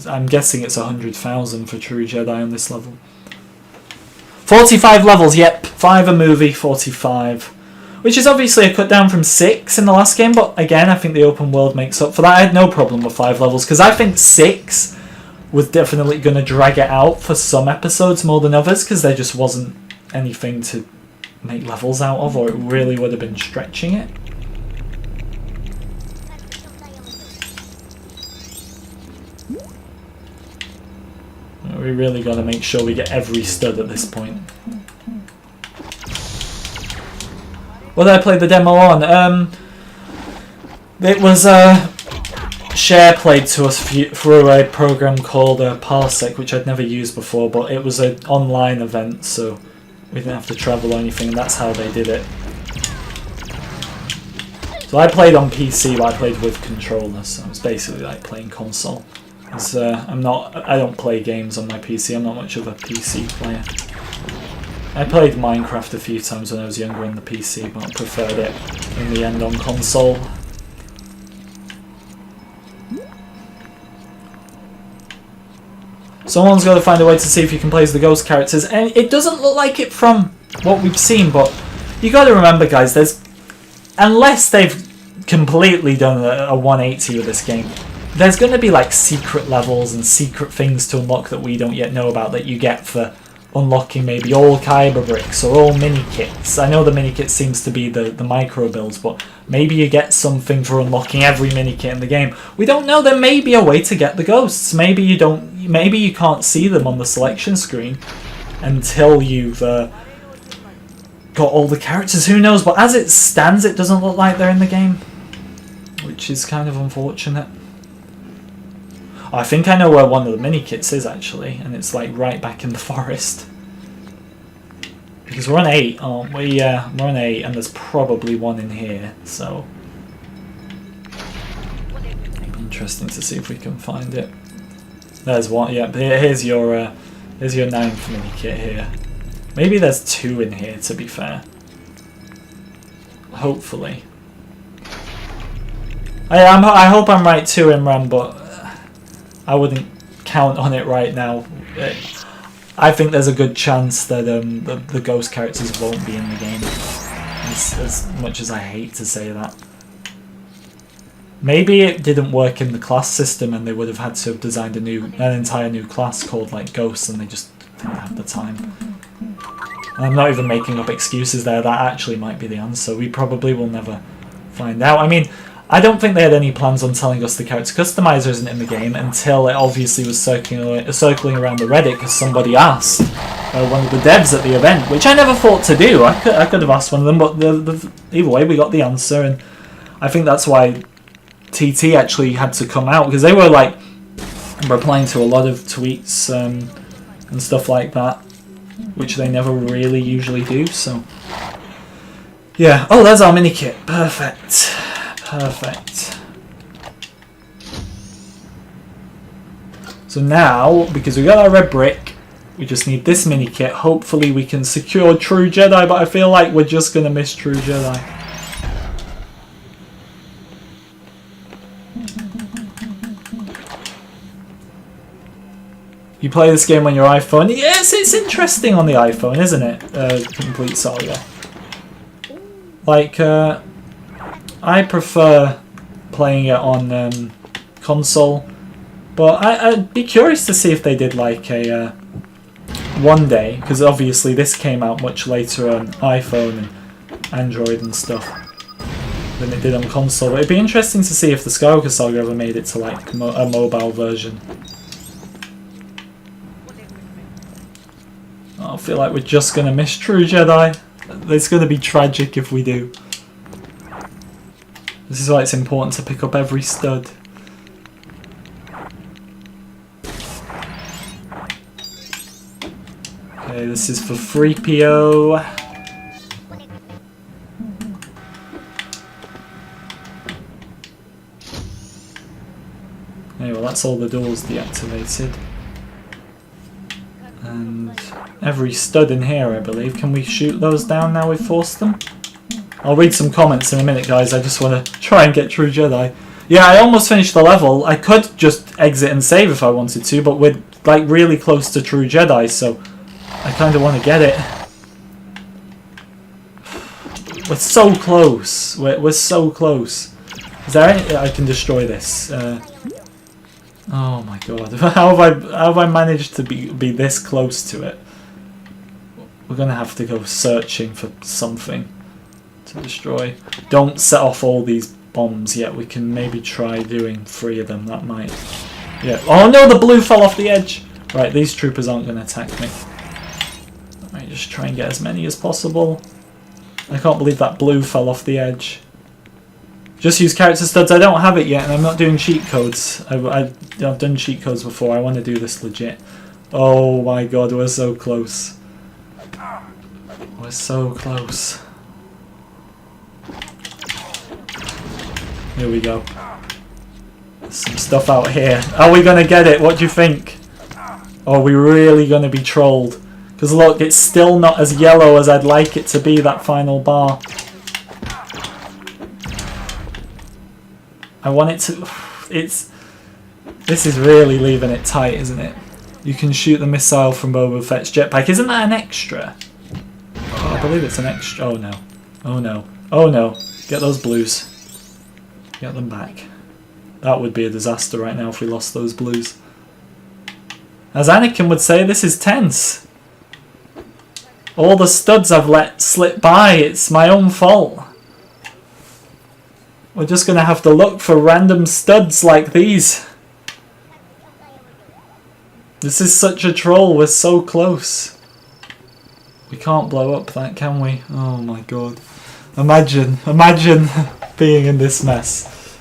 I'm guessing it's 100,000 for True Jedi on this level. 45 levels, yep. 5 a movie, 45. Which is obviously a cut down from 6 in the last game, but again, I think the open world makes up for that. I had no problem with 5 levels, because I think 6 was definitely going to drag it out for some episodes more than others, because there just wasn't anything to make levels out of, or it really would have been stretching it. We really got to make sure we get every stud at this point. What did I play the demo on? It was Share played to us through a program called Parsec, which I'd never used before, but it was an online event, so we didn't have to travel or anything, and that's how they did it. So I played on PC, but I played with controllers, so it's basically like playing console. I don't play games on my PC. I'm not much of a PC player. I played Minecraft a few times when I was younger on the PC, but I preferred it in the end on console. Someone's got to find a way to see if you can play as the ghost characters, and it doesn't look like it from what we've seen, but you got to remember, guys, unless they've completely done a 180 with this game, there's going to be like secret levels and secret things to unlock that we don't yet know about that you get for unlocking maybe all Kyber bricks or all mini kits. I know the mini kit seems to be the micro builds, but maybe you get something for unlocking every mini kit in the game. We don't know. There may be a way to get the ghosts. Maybe you don't. Maybe you can't see them on the selection screen until you've got all the characters. Who knows? But as it stands, it doesn't look like they're in the game, which is kind of unfortunate. I think I know where one of the mini kits is actually, and it's like right back in the forest. Because we're on 8, aren't we? Yeah, we're on 8, and there's probably one in here, so it'd be interesting to see if we can find it. There's one. Yeah, here's your 9th mini kit here. Maybe there's 2 in here, to be fair. Hopefully. I hope I'm right too, Imran, but I wouldn't count on it right now. I think there's a good chance that the ghost characters won't be in the game, as much as I hate to say that. Maybe it didn't work in the class system and they would have had to have designed an entire new class called like ghosts, and they just didn't have the time. And I'm not even making up excuses there, that actually might be the answer. We probably will never find out. I mean, I don't think they had any plans on telling us the character customizer isn't in the game until it obviously was circling around the Reddit because somebody asked one of the devs at the event, which I never thought to do. I could have asked one of them, but either way we got the answer, and I think that's why TT actually had to come out, because they were like replying to a lot of tweets and stuff like that, which they never really usually do. So yeah. Oh, there's our mini kit. Perfect. Perfect. So now, because we got our red brick, we just need this mini kit. Hopefully we can secure True Jedi, but I feel like we're just going to miss True Jedi. You play this game on your iPhone? Yes, it's interesting on the iPhone, isn't it? Complete Saga. Like, I prefer playing it on console. But I'd be curious to see if they did like a one day, because obviously this came out much later on iPhone and Android and stuff than it did on console. But it'd be interesting to see if the Skywalker Saga ever made it to like a mobile version. I feel like we're just going to miss True Jedi. It's going to be tragic if we do. This is why it's important to pick up every stud. Okay, this is for 3PO. Okay, well that's all the doors deactivated. And every stud in here, I believe. Can we shoot those down now we've forced them? I'll read some comments in a minute, guys. I just want to try and get True Jedi. Yeah, I almost finished the level. I could just exit and save if I wanted to, but we're like really close to True Jedi, so I kind of want to get it. We're so close. We're so close. Is there any... I can destroy this. Oh my god. How have I managed to be this close to it? We're going to have to go searching for something to destroy. Don't set off all these bombs yet. We can maybe try doing 3 of them. That might... Yeah. Oh no, the blue fell off the edge. Right, these troopers aren't going to attack me. Let me just try and get as many as possible. I can't believe that blue fell off the edge. Just use character studs. I don't have it yet, and I'm not doing cheat codes. I've done cheat codes before. I want to do this legit. Oh my god, we're so close. We're so close. Here we go. There's some stuff out here. Are we going to get it? What do you think? Or are we really going to be trolled? Because look, it's still not as yellow as I'd like it to be, that final bar. I want it to... This is really leaving it tight, isn't it? You can shoot the missile from Boba Fett's jetpack. Isn't that an extra? Oh, I believe it's an extra. Oh no. Oh no. Oh no. Get those blues. Get them back. That would be a disaster right now if we lost those blues. As Anakin would say, this is tense. All the studs I've let slip by, it's my own fault. We're just going to have to look for random studs like these. This is such a troll, we're so close. We can't blow up that, can we? Oh my god. Imagine being in this mess.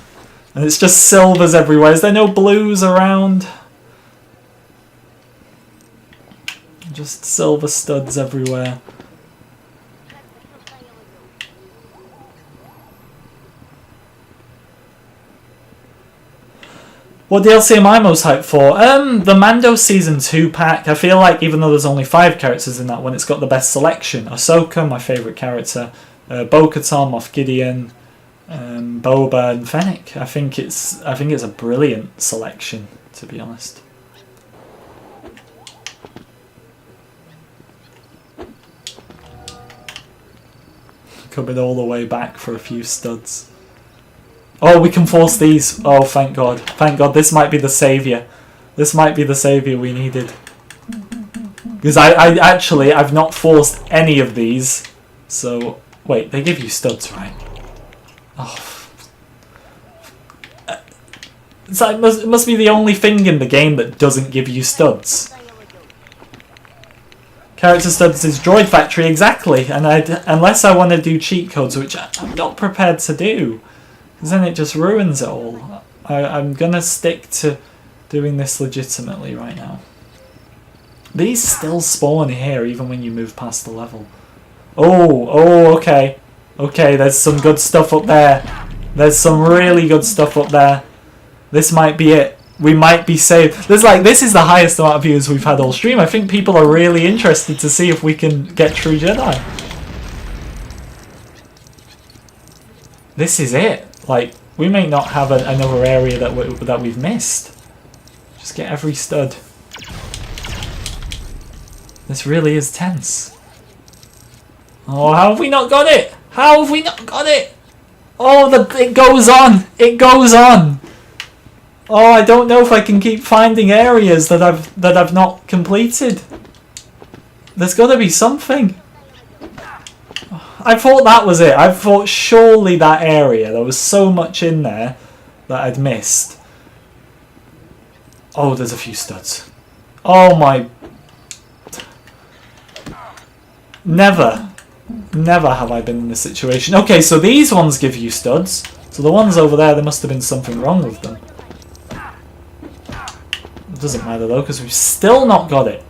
And it's just silvers everywhere. Is there no blues around? Just silver studs everywhere. What DLC am I most hyped for? The Mando Season 2 pack. I feel like even though there's only 5 characters in that one, it's got the best selection. Ahsoka, my favourite character. Bo-Katan, Moff Gideon, Boba and Fennec. I think it's a brilliant selection, to be honest. Coming all the way back for a few studs. Oh, we can force these. Oh, thank God. Thank God. This might be the saviour. This might be the saviour we needed. Because I've not forced any of these. So, wait, they give you studs, right? Oh. So it must be the only thing in the game that doesn't give you studs. Character studs is Droid Factory, exactly. And unless I want to do cheat codes, which I'm not prepared to do. Because then it just ruins it all. I'm going to stick to doing this legitimately right now. These still spawn here even when you move past the level. Oh, okay. Okay, there's some good stuff up there. There's some really good stuff up there. This might be it. We might be saved. This is the highest amount of views we've had all stream. I think people are really interested to see if we can get True Jedi. This is it. Like, we may not have another area that we've missed. Just get every stud. This really is tense. Oh, how have we not got it? How have we not got it? Oh, it goes on. It goes on. Oh, I don't know if I can keep finding areas that I've not completed. There's got to be something. I thought that was it. I thought surely that area. There was so much in there that I'd missed. Oh, there's a few studs. Oh my... Never have I been in this situation. Okay, so these ones give you studs. So the ones over there must have been something wrong with them. It doesn't matter though, because we've still not got it.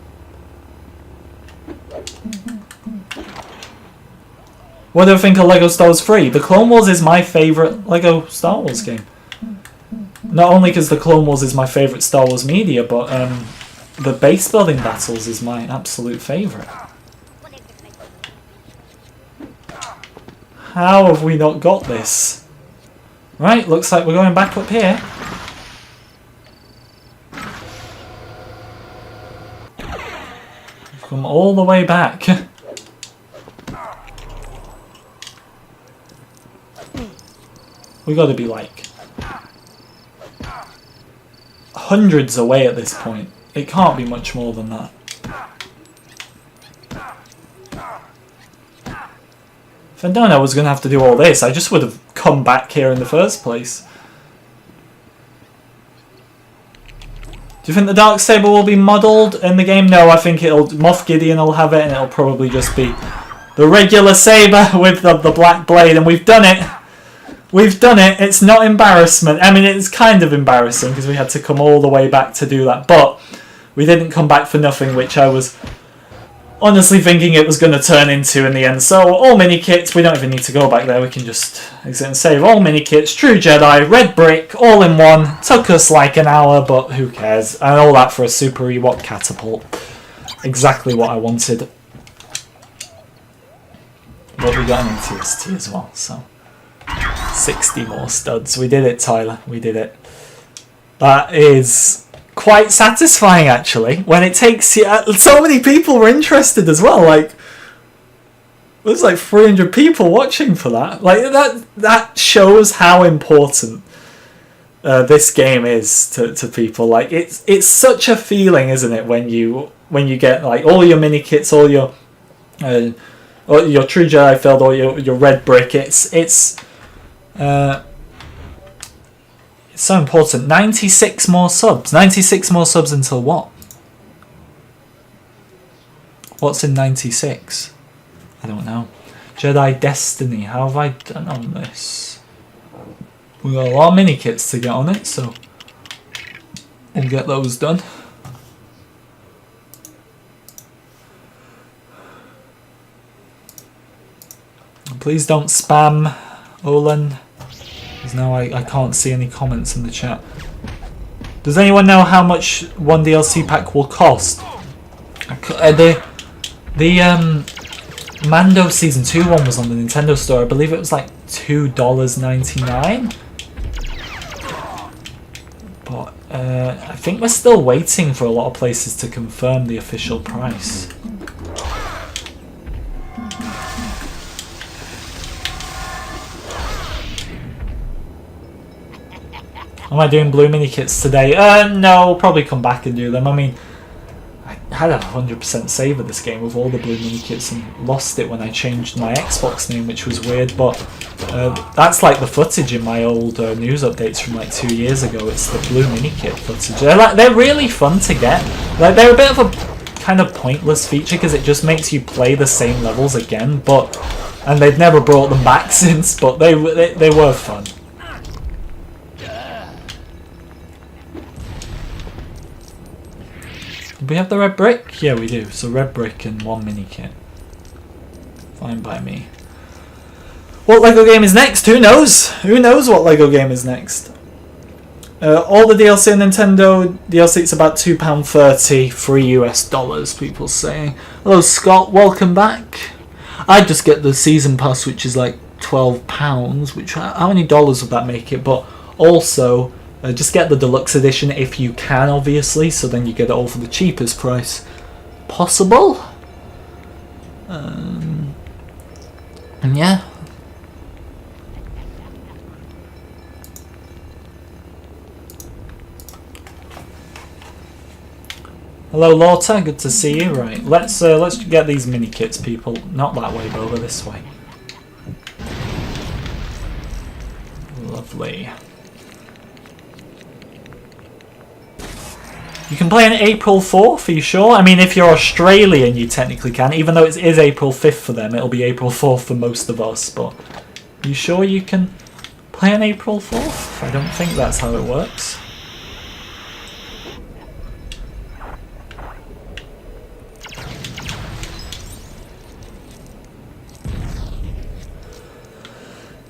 What do I think of LEGO Star Wars 3? The Clone Wars is my favourite LEGO Star Wars game. Not only because the Clone Wars is my favourite Star Wars media, but the base building battles is my absolute favourite. How have we not got this? Right, looks like we're going back up here. We've come all the way back. We got to be like hundreds away at this point. It can't be much more than that. If I'd known I was going to have to do all this, I just would have come back here in the first place. Do you think the Darksaber will be modelled in the game? No, I think Moff Gideon will have it, and it'll probably just be the regular saber with the black blade, and we've done it. We've done it. It's not embarrassment. I mean, it's kind of embarrassing because we had to come all the way back to do that, but we didn't come back for nothing, which I was honestly thinking it was going to turn into in the end. So all mini kits, we don't even need to go back there. We can just exit and save. All mini kits, True Jedi, red brick, all in one. Took us like an hour, but who cares? And all that for a Super Ewok catapult. Exactly what I wanted. But we got an ATST as well, so 60 more studs. We did it, Tyler. We did it. That is quite satisfying, actually, when it takes you... So many people were interested as well. Like, there's like 300 people watching for that. Like, that shows how important this game is to people. Like, it's such a feeling, isn't it, when you get like all your mini kits, all your True Jedi filled, or your red brick. It's so important. 96 more subs. 96 more subs until what? What's in 96? I don't know. Jedi Destiny. How have I done on this? We've got a lot of mini kits to get on it, so we'll get those done. Please don't spam, Olin. Because now I can't see any comments in the chat. Does anyone know how much one DLC pack will cost? The Mando Season 2 one was on the Nintendo Store. I believe it was like $2.99. But I think we're still waiting for a lot of places to confirm the official price. Am I doing blue mini kits today? No, I'll probably come back and do them. I mean, I had a 100% save of this game with all the blue mini kits and lost it when I changed my Xbox name, which was weird, but that's like the footage in my old news updates from like 2 years ago. It's the blue mini kit footage. They're really fun to get. Like, they're a bit of a kind of pointless feature because it just makes you play the same levels again, and they've never brought them back since, but they were fun. Do we have the red brick? Yeah, we do. So red brick and one mini kit. Fine by me. What LEGO game is next? Who knows? Who knows what LEGO game is next? All the DLC on Nintendo DLC, it's about £2.30, $3 US, people saying. Hello Scott, welcome back. I just get the season pass, which is like £12, which, how many dollars would that make it? But also... just get the deluxe edition if you can, obviously, so then you get it all for the cheapest price possible. And yeah. Hello, Lorta. Good to see you. Right, let's get these mini kits, people. Not that way, but over this way. Lovely. You can play on April 4th, are you sure? I mean, if you're Australian, you technically can. Even though it is April 5th for them, it'll be April 4th for most of us. But are you sure you can play on April 4th? I don't think that's how it works.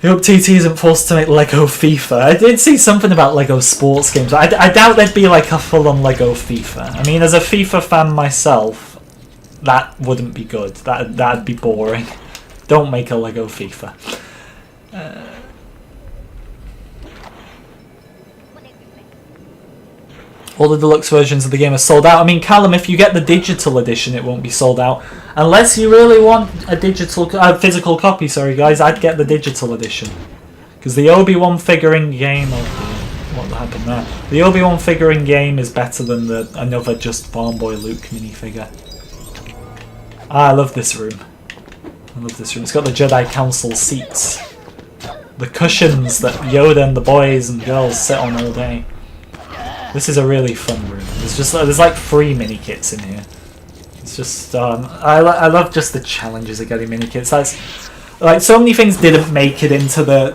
I hope TT isn't forced to make Lego FIFA. I did see something about Lego sports games. I doubt there'd be like a full-on Lego FIFA. I mean, as a FIFA fan myself, that wouldn't be good. That'd be boring. Don't make a Lego FIFA. All the deluxe versions of the game are sold out. I mean, Callum, if you get the digital edition, it won't be sold out. Unless you really want a physical copy, sorry guys, I'd get the digital edition. Because the Obi-Wan figure-in game... Oh, what happened there? The Obi-Wan figure-in game is better than another just Farm Boy Luke minifigure. I love this room. I love this room. It's got the Jedi Council seats. The cushions that Yoda and the boys and girls sit on all day. This is a really fun room. There's like 3 mini kits in here. It's just I love just the challenges of getting mini kits. That's like so many things didn't make it into the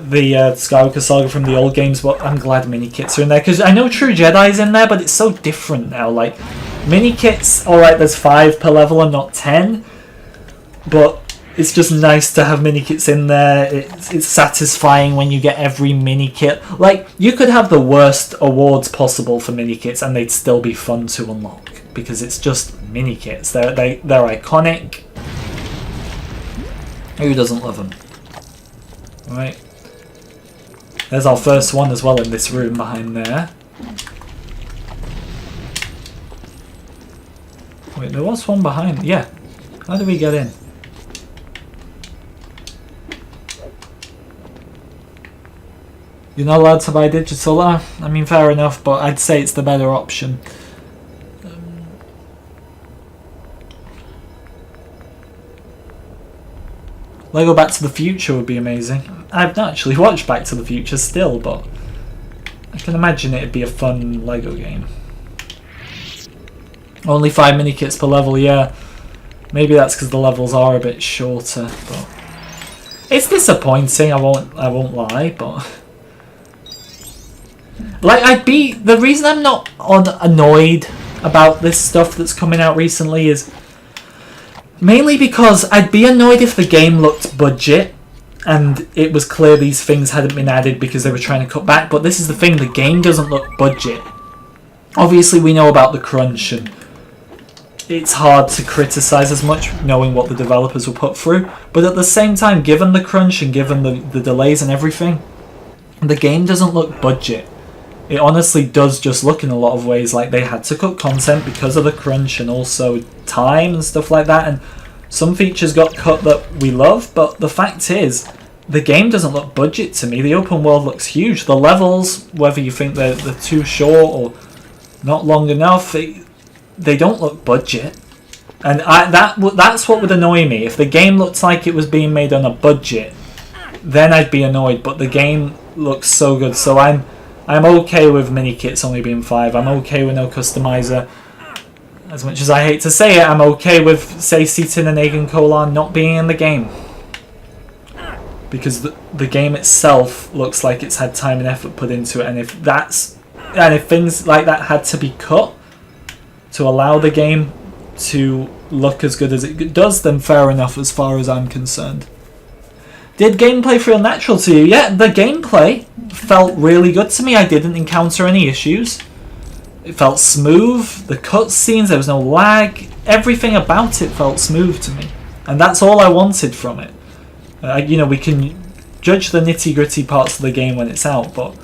Skywalker Saga from the old games, but I'm glad mini kits are in there because I know True Jedi's in there, but it's so different now. Like mini kits, all right, there's 5 per level and not 10, but it's just nice to have mini kits in there. It's satisfying when you get every mini kit. Like, you could have the worst awards possible for mini kits and they'd still be fun to unlock because it's just mini kits. They're iconic. Who doesn't love them? Right. There's our first one as well in this room behind there. Wait, there was one behind. Yeah. How do we get in? You're not allowed to buy digital. I mean, fair enough, but I'd say it's the better option. Lego Back to the Future would be amazing. I've not actually watched Back to the Future still, but I can imagine it'd be a fun Lego game. Only 5 mini kits per level, yeah. Maybe that's because the levels are a bit shorter, but it's disappointing. I won't lie, but. Like, the reason I'm not annoyed about this stuff that's coming out recently is mainly because I'd be annoyed if the game looked budget and it was clear these things hadn't been added because they were trying to cut back, but this is the thing, the game doesn't look budget. Obviously we know about the crunch and it's hard to criticise as much knowing what the developers will put through, but at the same time, given the crunch and given the delays and everything, the game doesn't look budget. It honestly does just look in a lot of ways like they had to cut content because of the crunch and also time and stuff like that, and some features got cut that we love, but the fact is the game doesn't look budget to me. The open world looks huge. The levels, whether you think they're too short or not long enough, they don't look budget. And that's what would annoy me. If the game looked like it was being made on a budget, then I'd be annoyed, but the game looks so good, so I'm okay with mini kits only being 5. I'm okay with no customizer. As much as I hate to say it, I'm okay with, say, Seaton and Aegon Kolar not being in the game. Because the game itself looks like it's had time and effort put into it, and if things like that had to be cut to allow the game to look as good as it does, then fair enough as far as I'm concerned. Did gameplay feel natural to you? Yeah, the gameplay felt really good to me. I didn't encounter any issues. It felt smooth. The cutscenes, there was no lag. Everything about it felt smooth to me. And that's all I wanted from it. You know, we can judge the nitty-gritty parts of the game when it's out, but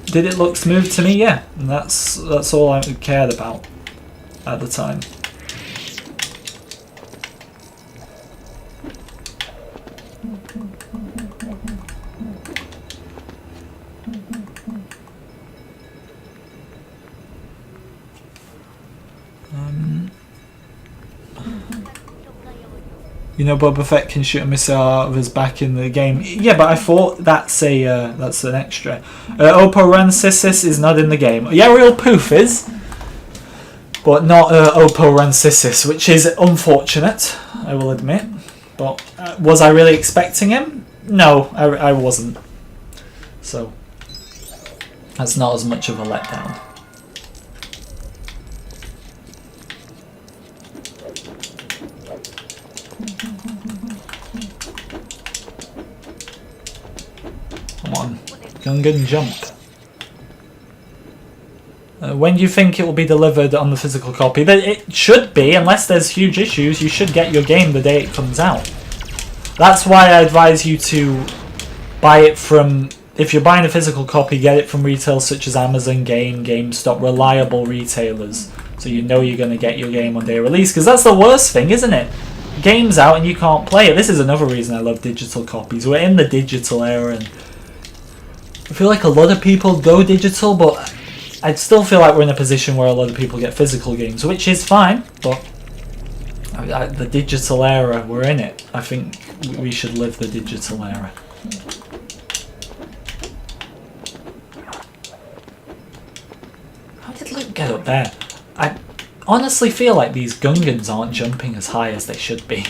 did it look smooth to me? Yeah. And that's all I cared about at the time. You know, Boba Fett can shoot a missile out of his back in the game. Yeah, but I thought that's an extra. Oppo Rancisis is not in the game. Yeah, Real Poof is, but not Oppo Rancisis, which is unfortunate, I will admit. But was I really expecting him? No, I wasn't. So that's not as much of a letdown. Come on, Gungan jump. When do you think it will be delivered on the physical copy? It should be, unless there's huge issues. You should get your game the day it comes out. That's why I advise you to buy it from, if you're buying a physical copy, get it from retailers such as Amazon, GameStop, reliable retailers, so you know you're going to get your game on day of release, because that's the worst thing, isn't it? Game's out and you can't play it. This is another reason I love digital copies. We're in the digital era, and I feel like a lot of people go digital, but I still feel like we're in a position where a lot of people get physical games, which is fine, but the digital era, we're in it. I think we should live the digital era. How did Luke get up there? I honestly feel like these Gungans aren't jumping as high as they should be.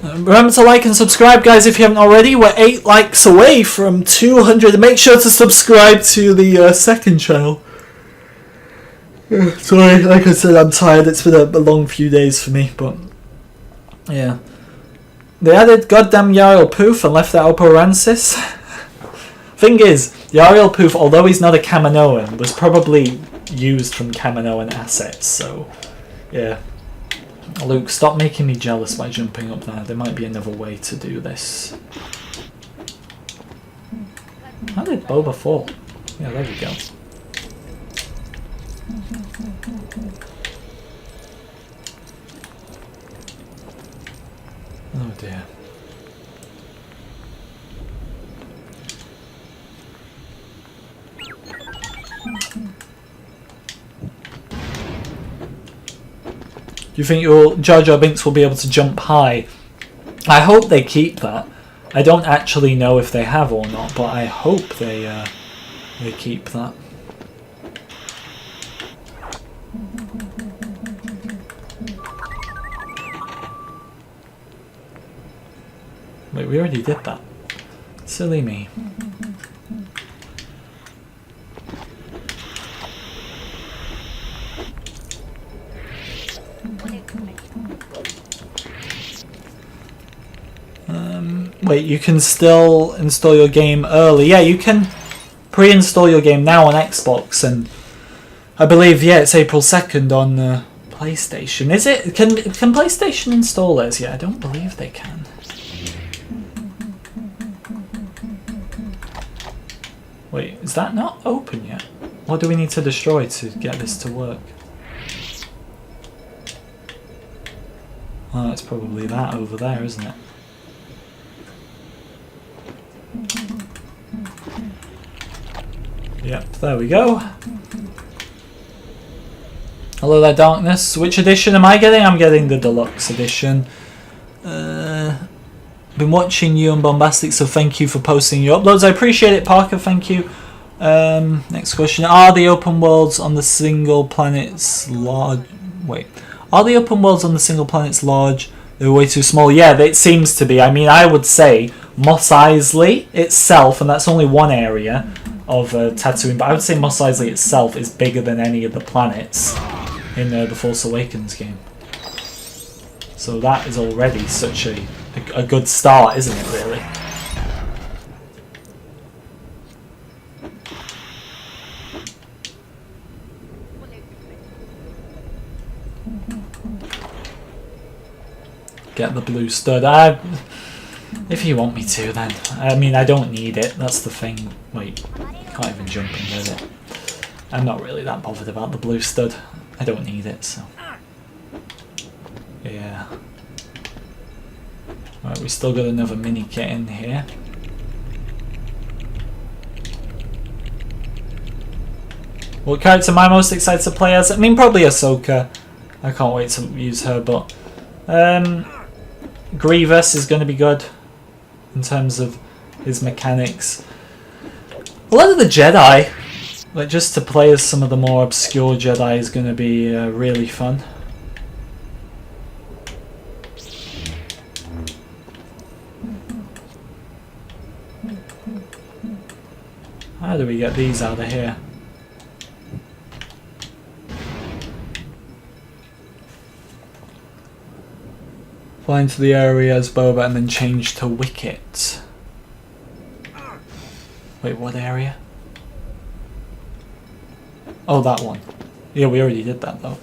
Remember to like and subscribe, guys, if you haven't already. We're 8 likes away from 200. Make sure to subscribe to the second channel. Sorry, like I said, I'm tired. It's been a long few days for me, but yeah. They added goddamn Yariel Poof and left out Oppo Rancis. Thing is, Yariel Poof, although he's not a Kaminoan, was probably used from Kaminoan assets, so yeah. Luke, stop making me jealous by jumping up there. There might be another way to do this. How did Boba fall? Yeah, there we go. Oh dear. Do you think Jar Jar Binks will be able to jump high? I hope they keep that. I don't actually know if they have or not, but I hope they keep that. Wait, we already did that. Silly me. Wait, you can still install your game early. Yeah, you can pre-install your game now on Xbox, and I believe, yeah, it's April 2nd on PlayStation. Is it? Can PlayStation install this? Yeah, I don't believe they can. Wait, is that not open yet? What do we need to destroy to get this to work? Oh, it's probably that over there, isn't it? Yep, there we go. Hello there, Darkness. Which edition am I getting? I'm getting the deluxe edition. Been watching you and Bombastic, so thank you for posting your uploads. I appreciate it, Parker. Thank you. Next question: are the open worlds on the single planets large? Wait, are the open worlds on the single planets large? They're way too small. Yeah, it seems to be. I mean, I would say Mos Eisley itself, and that's only one area of Tatooine, but I would say Mos Eisley itself is bigger than any of the planets in the Force Awakens game. So that is already such a good start, isn't it, really? Get the blue stud. If you want me to, then. I mean, I don't need it. That's the thing. Wait, can't even jump and get it. I'm not really that bothered about the blue stud. I don't need it, so. Yeah. Alright, we still got another mini kit in here. What character am I most excited to play as? I mean, probably Ahsoka. I can't wait to use her, but Grievous is going to be good in terms of his mechanics. A lot of the Jedi, like just to play as some of the more obscure Jedi, is going to be really fun. How do we get these out of here? Fly into the area as Boba and then change to Wicket. Wait, what area? Oh, that one. Yeah, we already did that though.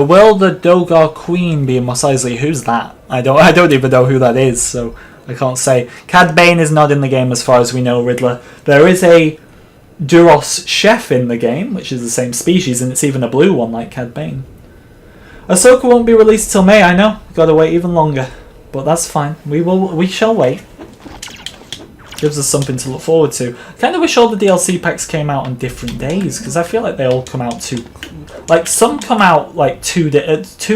Will the Dogar Queen be in Mos Eisley? Who's that? I don't even know who that is, so I can't say. Cad Bane is not in the game as far as we know, Riddler. There is a Duros chef in the game, which is the same species, and it's even a blue one like Cad Bane. Ahsoka won't be released till May, I know. Gotta wait even longer. But that's fine. We shall wait. Gives us something to look forward to. Kinda wish all the DLC packs came out on different days, because I feel like they all come out too... Like, some come out like two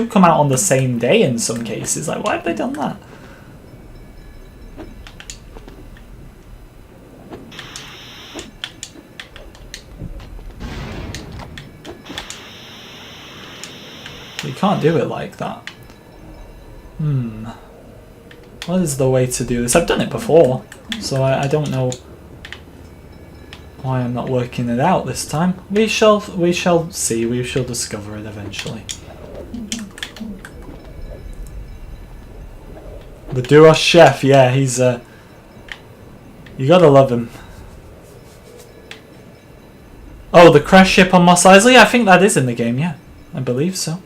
come out on the same day in some cases. Like, why have they done that? You can't do it like that. What is the way to do this? I've done it before, so I don't know why I'm not working it out this time. We shall see. We shall discover it eventually. The Duros chef, yeah, he's you gotta love him. Oh, the crash ship on Mos Eisley? I think that is in the game, yeah. I believe so.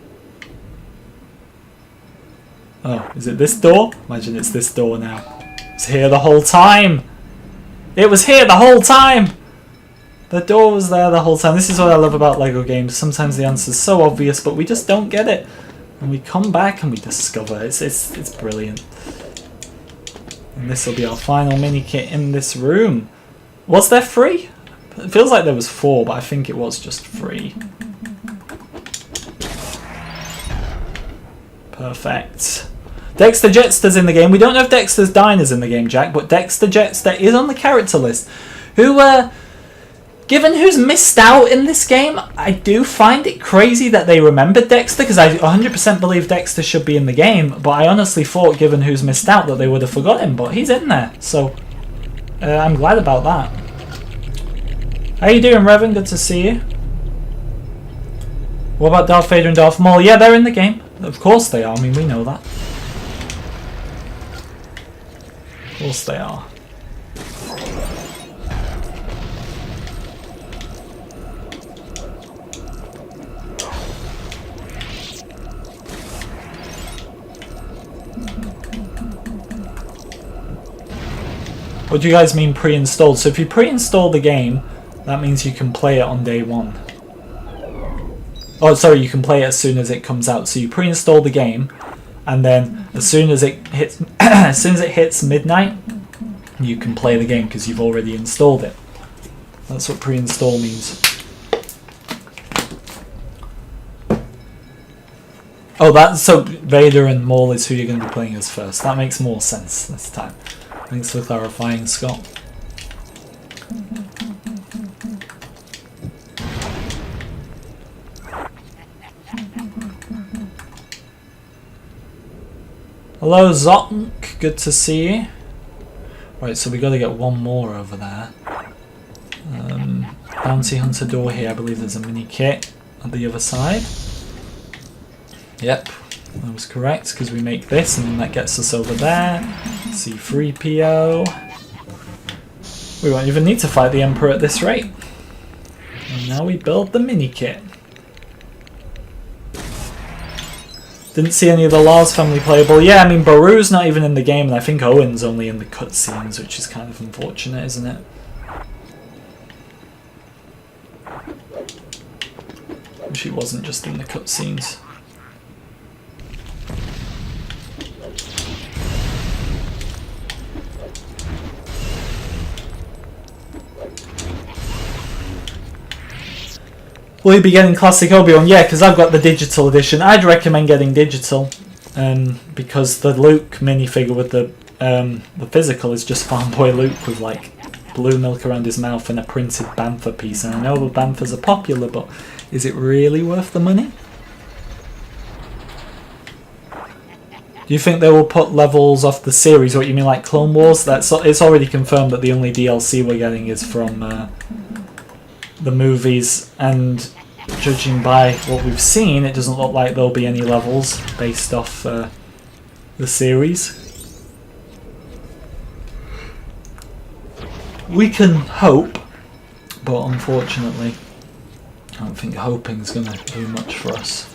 Oh, is it this door? Imagine it's this door now. It's here the whole time! It was here the whole time! The door was there the whole time. This is what I love about LEGO games. Sometimes the answer's so obvious, but we just don't get it. And we come back and we discover. It's brilliant. And this will be our final mini kit in this room. Was there 3? It feels like there was 4, but I think it was just 3. Perfect. Dexter Jetster's in the game. We don't know if Dexter's Diner's in the game, Jack, but Dexter Jetster is on the character list. Who, given who's missed out in this game, I do find it crazy that they remembered Dexter, because I 100% believe Dexter should be in the game, but I honestly thought, given who's missed out, that they would have forgot him, but he's in there, so I'm glad about that. How you doing, Revan? Good to see you. What about Darth Vader and Darth Maul? Yeah, they're in the game. Of course they are. I mean, we know that. Of course they are. What do you guys mean pre-installed? So if you pre-install the game, that means you can play it on day 1. Oh, sorry, you can play it as soon as it comes out. So you pre-install the game, and then as soon as it hits, as soon as it hits midnight, you can play the game because you've already installed it. That's what pre-install means. Oh, that's so Vader and Maul is who you're going to be playing as first. That makes more sense this time. Thanks for clarifying, Scott. Hello, Zonk. Good to see you. Right, so we got to get one more over there. Bounty Hunter door here. I believe there's a mini kit on the other side. Yep, that was correct because we make this and then that gets us over there. C3PO. We won't even need to fight the Emperor at this rate. And now we build the mini kit. Didn't see any of the Lars family playable. Yeah, I mean, Baru's not even in the game, and I think Owen's only in the cutscenes, which is kind of unfortunate, isn't it? Wish he wasn't just in the cutscenes. Will you be getting Classic Obi-Wan? Yeah, because I've got the digital edition. I'd recommend getting digital, because the Luke minifigure with the physical is just Farm Boy Luke with like blue milk around his mouth and a printed bantha piece. And I know the banthas are popular, but is it really worth the money? Do you think they will put levels off the series? What you mean, like Clone Wars? It's already confirmed that the only DLC we're getting is from the movies, and judging by what we've seen, it doesn't look like there'll be any levels based off the series. We can hope, but unfortunately, I don't think hoping's going to do much for us.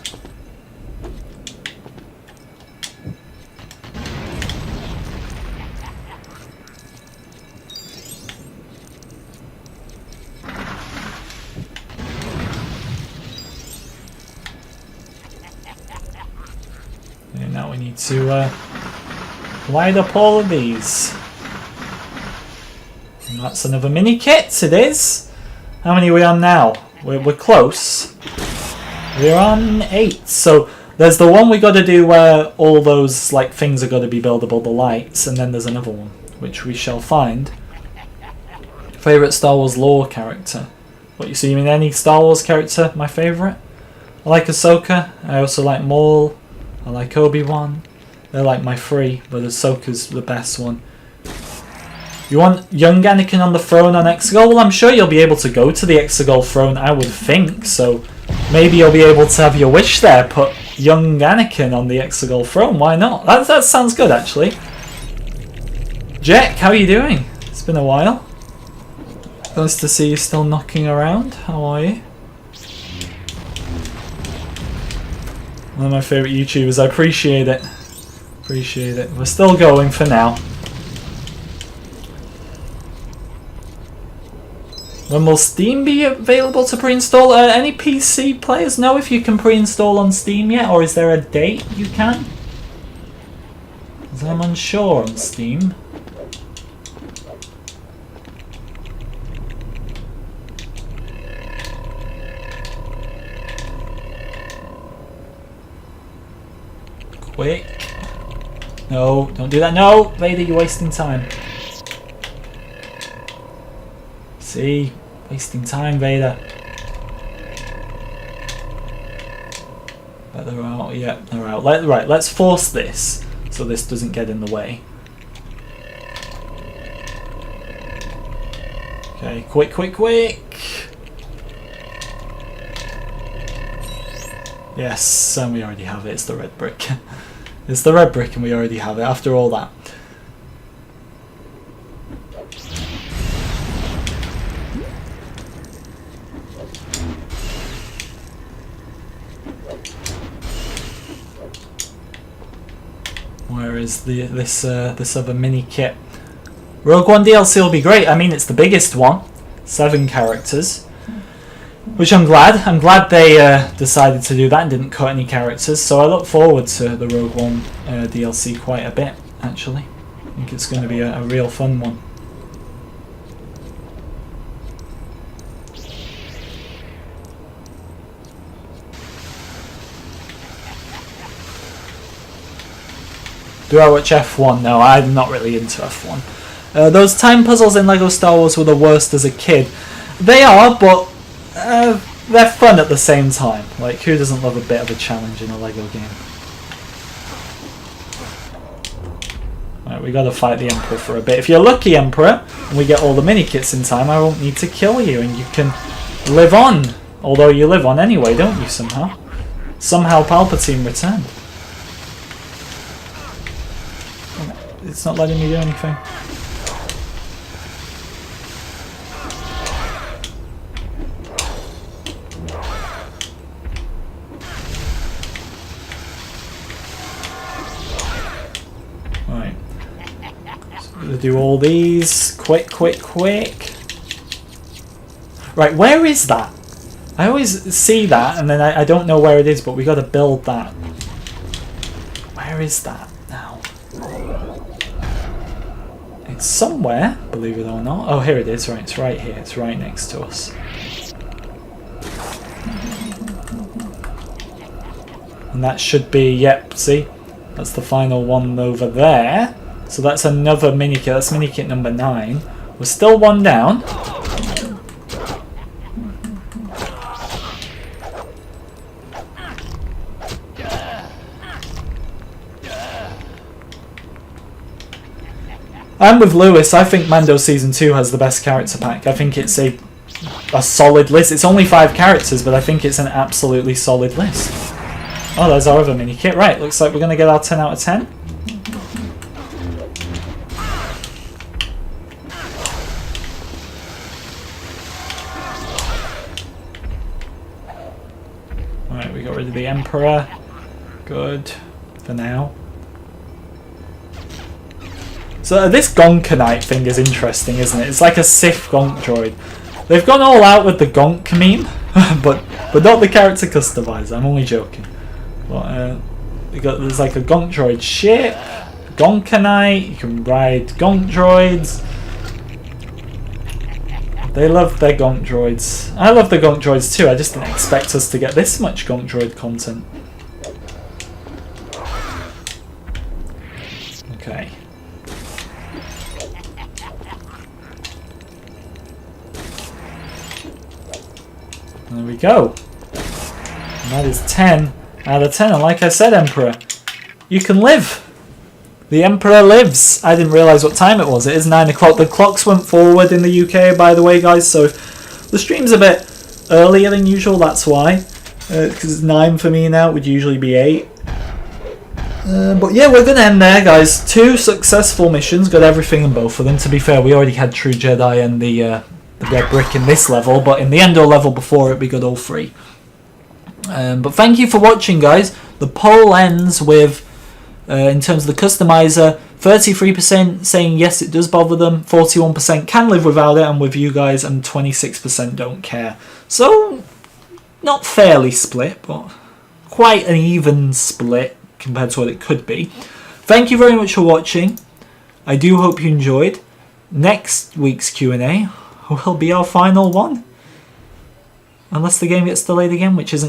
And now we need to light up all of these. And that's another mini kit, it is. How many are we on now? We're close. We're on 8. So there's the one we got to do where all those like things are got to be buildable, the lights, and then there's another one which we shall find. Favorite Star Wars lore character? What you see? You mean any Star Wars character? My favorite? I like Ahsoka. I also like Maul. I like Obi-Wan. They're like my 3, but Ahsoka's the best one. You want young Anakin on the throne on Exegol? Well, I'm sure you'll be able to go to the Exegol throne, I would think. So maybe you'll be able to have your wish there, put young Anakin on the Exegol throne. Why not? That sounds good, actually. Jack, how are you doing? It's been a while. Nice to see you still knocking around. How are you? One of my favourite YouTubers. I appreciate it. Appreciate it. We're still going for now. When will Steam be available to pre-install? Any PC players know if you can pre-install on Steam yet, or is there a date you can? Because I'm unsure on Steam. Quick. No, don't do that. No! Vader, you're wasting time. See? Wasting time, Vader. But they're out. Yeah, they're out. Right, let's force this so this doesn't get in the way. Okay, quick, quick, quick! Yes, and we already have it. It's the red brick. It's the red brick and we already have it after all that. Where is this other mini kit? Rogue One DLC will be great. I mean, it's the biggest one, 7 characters, which I'm glad. I'm glad they decided to do that and didn't cut any characters. So I look forward to the Rogue One DLC quite a bit. Actually, I think it's going to be a real fun one. Do I watch F1? No, I'm not really into F1. Those time puzzles in LEGO Star Wars were the worst as a kid. They are, but they're fun at the same time. Like, who doesn't love a bit of a challenge in a LEGO game? Right, we gotta fight the Emperor for a bit. If you're lucky, Emperor, and we get all the mini kits in time, I won't need to kill you, and you can live on. Although you live on anyway, don't you, somehow? Somehow Palpatine returned. It's not letting me do anything. Right. So we're gonna do all these. Quick, quick, quick. Right, where is that? I always see that and then I don't know where it is, but we gotta build that. Where is that now? Somewhere, believe it or not. Oh, here it is. Right, it's right here. It's right next to us. And that should be, yep, see? That's the final one over there. So that's another mini kit. That's mini kit number 9. We're still one down. I'm with Lewis. I think Mando Season 2 has the best character pack. I think it's a solid list. It's only 5 characters, but I think it's an absolutely solid list. Oh, there's our other mini kit. Right, looks like we're going to get our 10 out of 10. Alright, we got rid of the Emperor. Good. For now. So this Gonkanite thing is interesting, isn't it? It's like a Sith Gonk droid. They've gone all out with the Gonk meme, but not the character customizer. I'm only joking. But there's like a Gonk droid ship, Gonkanite. You can ride Gonk droids. They love their Gonk droids. I love the Gonk droids too. I just didn't expect us to get this much Gonk droid content. Okay. There we go. And that is 10 out of 10. And like I said, Emperor, you can live. The Emperor lives. I didn't realise what time it was. It is 9 o'clock. The clocks went forward in the UK, by the way, guys. So the stream's a bit earlier than usual. That's why. Because it's 9 for me now. It would usually be 8. But yeah, we're going to end there, guys. 2 successful missions. Got everything in both of them. To be fair, we already had True Jedi and the red brick in this level, but in the Endor level before it, we got all 3. But thank you for watching, guys. The poll ends with, in terms of the customizer, 33% saying yes, it does bother them, 41% can live without it, and with you guys, and 26% don't care. So, not fairly split, but quite an even split compared to what it could be. Thank you very much for watching. I do hope you enjoyed. Next week's Q&A will be our final one. Unless the game gets delayed again, which isn't going